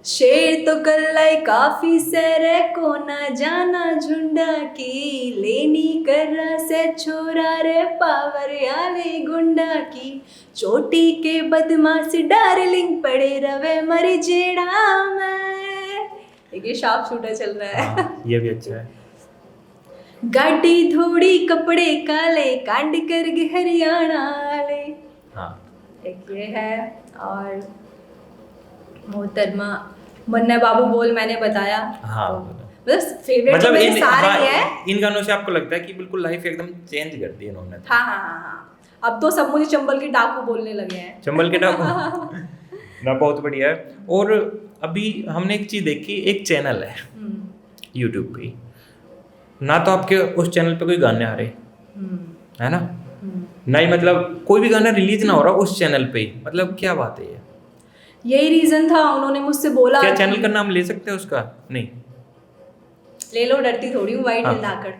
शेर तो कल्लाई काफी सरे को ना जाना झुंडा की, लेनी कर्रा से छोरा रे पावर आले गुंडा की, चोटी के बदमाश डार्लिंग पड़े रवे मरी जेड़ा में। ये शार्प शूटर चल रहा है। हाँ, ये भी अच्छा है। गाड़ी थोड़ी कपड़े काले, कांड कर गए हरियाणा वाले। हाँ, एक ये है, और मोहतरमा मुन्ना बाबू बोल मैंने बताया। हाँ, बस फेवरेट मतलब मेरे इन सारे हाँ, ही हैं। इन गानों से आपको लगता है कि बिल्कुल लाइफ एकदम चेंज कर दी इन्होंने? हाँ, अब तो सब मुझे चंबल के डाकू बोलने लगे हैं। चंबल के डाकू ना, बहुत बढ़िया है। और अभी हमने एक चीज देखी, एक चैनल है यूट्यूब पे, ना तो आपके उस चैनल पे कोई गाने आ रहे, है ना, ना ही मतलब कोई भी गाना रिलीज ना हो रहा उस चैनल पे ही, मतलब क्या बात है ये? यही रीजन था, उन्होंने मुझसे बोला। क्या चैनल का नाम ले सकते हैं उसका? नहीं ले लो, डरती थोड़ी हूँ। वाइट हिल धाकड़,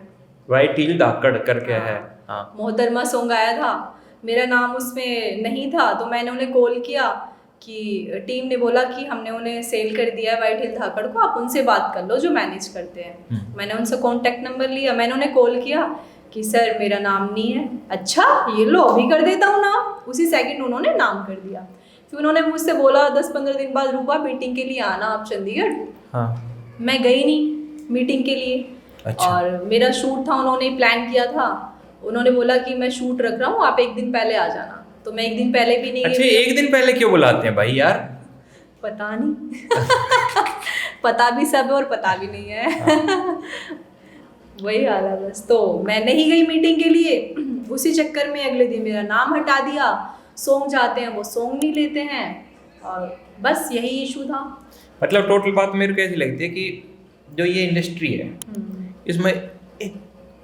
वाइट हिल धाकड़ करके है। हाँ, मोहतरमा सॉन्ग आया था, मेरा नाम उसमें नहीं था, तो मैंने उन्हें कॉल किया कि टीम ने बोला कि हमने उन्हें सेल कर दिया है वाइट हिल धाकड़ को, आप उनसे बात कर लो जो मैनेज करते हैं। मैंने उनसे कॉन्टैक्ट नंबर लिया, मैंने उन्हें कॉल किया कि सर मेरा नाम नहीं है। अच्छा, ये लो अभी कर देता हूँ नाम। उसी सेकंड उन्होंने नाम कर दिया। फिर उन्होंने मुझसे बोला 10-15 दिन बाद, रूपा मीटिंग के लिए आना आप चंडीगढ़। हाँ, मैं गई नहीं मीटिंग के लिए। अच्छा। और मेरा शूट था, उन्होंने प्लान किया था, उन्होंने बोला कि मैं शूट रख रहा हूँ, आप एक दिन पहले आ जाना। तो मैं एक दिन पहले भी नहीं अच्छा, गई। एक दिन पहले क्यों बुलाते हैं भाई यार? पता नहीं पता भी सब है और पता भी नहीं है वही हाल है बस। तो मैं नहीं गई मीटिंग के लिए, उसी चक्कर में अगले दिन मेरा नाम हटा दिया। सॉन्ग जाते हैं वो सॉन्ग नहीं लेते हैं, और बस यही इशू था। मतलब टोटल बात मेरे को ऐसी लगती है कि जो ये इंडस्ट्री है इसमें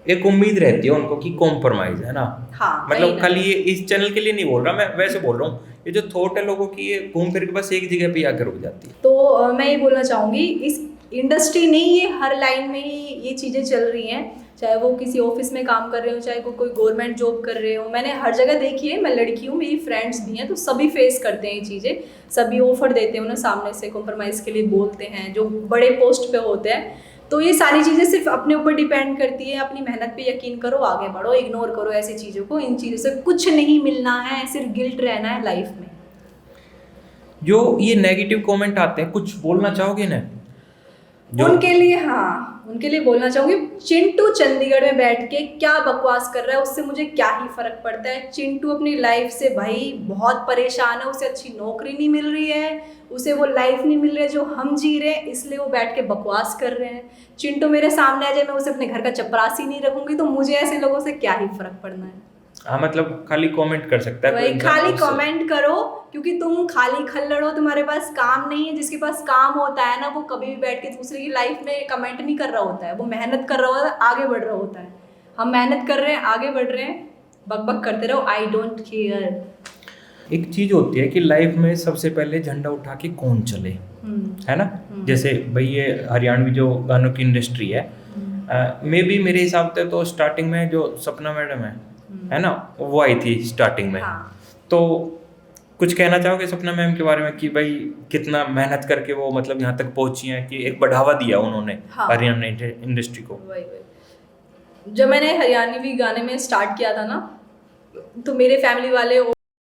एक उम्मीद रहती है उनको कि कॉम्प्रोमाइज है ना। हाँ, मतलब खाली ये इस चैनल के लिए नहीं बोल रहा, मैं वैसे बोल रहा हूँ, ये जो थॉट है लोगों की, ये घूम फिर के बस एक जगह पे आकर रुक जाती है। तो मैं ये बोलना चाहूँगी, इस इंडस्ट्री नहीं, ये हर लाइन में ही ये चीज़ें चल रही हैं। चाहे वो किसी ऑफिस में काम कर रहे हो, चाहे कोई गवर्नमेंट जॉब कर रहे हो, मैंने हर जगह देखी है। मैं लड़की हूँ, मेरी फ्रेंड्स भी हैं, तो सभी फेस करते हैं ये चीज़ें। सभी ऑफर देते हैं उन्हें, सामने से कॉम्प्रोमाइज़ के लिए बोलते हैं जो बड़े पोस्ट पे होते हैं। तो ये सारी चीज़ें सिर्फ अपने ऊपर डिपेंड करती है। अपनी मेहनत पे यकीन करो, आगे बढ़ो, इग्नोर करो ऐसी चीज़ों को। इन चीज़ों से कुछ नहीं मिलना है, सिर्फ गिल्ट रहना है लाइफ में। जो ये नेगेटिव कमेंट आते हैं, कुछ बोलना चाहोगे ना? उनके लिए, हाँ, उनके लिए बोलना चाहूँगी, चिंटू चंडीगढ़ में बैठ के क्या बकवास कर रहा है, उससे मुझे क्या ही फर्क पड़ता है। चिंटू अपनी लाइफ से भाई बहुत परेशान है, उसे अच्छी नौकरी नहीं मिल रही है, उसे वो लाइफ नहीं मिल रही है जो हम जी रहे हैं, इसलिए वो बैठ के बकवास कर रहे हैं। चिंटू मेरे सामने आ जाए, मैं उसे अपने घर का चपरासी नहीं रखूंगी, तो मुझे ऐसे लोगों से क्या ही फर्क पड़ना है। हाँ, मतलब खाली कमेंट कर सकता है भाई, खाली कमेंट करो, क्योंकि तुम खाली खल्लड़ हो, तुम्हारे पास काम नहीं है। जिसके पास काम होता है ना, वो कभी भी बैठ के दूसरे की लाइफ में कमेंट नहीं कर रहा होता है, वो मेहनत कर रहा होता है, आगे बढ़ रहा होता है। हम मेहनत कर रहे हैं, आगे बढ़ रहे हैं, बक करते रहो, आई डोंट केयर। एक चीज होती है कि लाइफ में सबसे पहले झंडा उठा के कौन चले, है ना। जैसे भाई ये हरियाणवी जो गानों की इंडस्ट्री है, मे बी मेरे हिसाब से तो स्टार्टिंग में जो सपना मैडम है ना, वो आई थी स्टार्टिंग में। हाँ। तो कुछ कहना चाहोगे सपना मैम के बारे में कि भाई कितना मेहनत करके वो मतलब यहाँ तक पहुंची हैं, कि एक बढ़ावा दिया उन्होंने हरियाणा इंडस्ट्री को? वही जब मैंने हरियाणवी गाने में स्टार्ट किया था ना, तो मेरे फैमिली वाले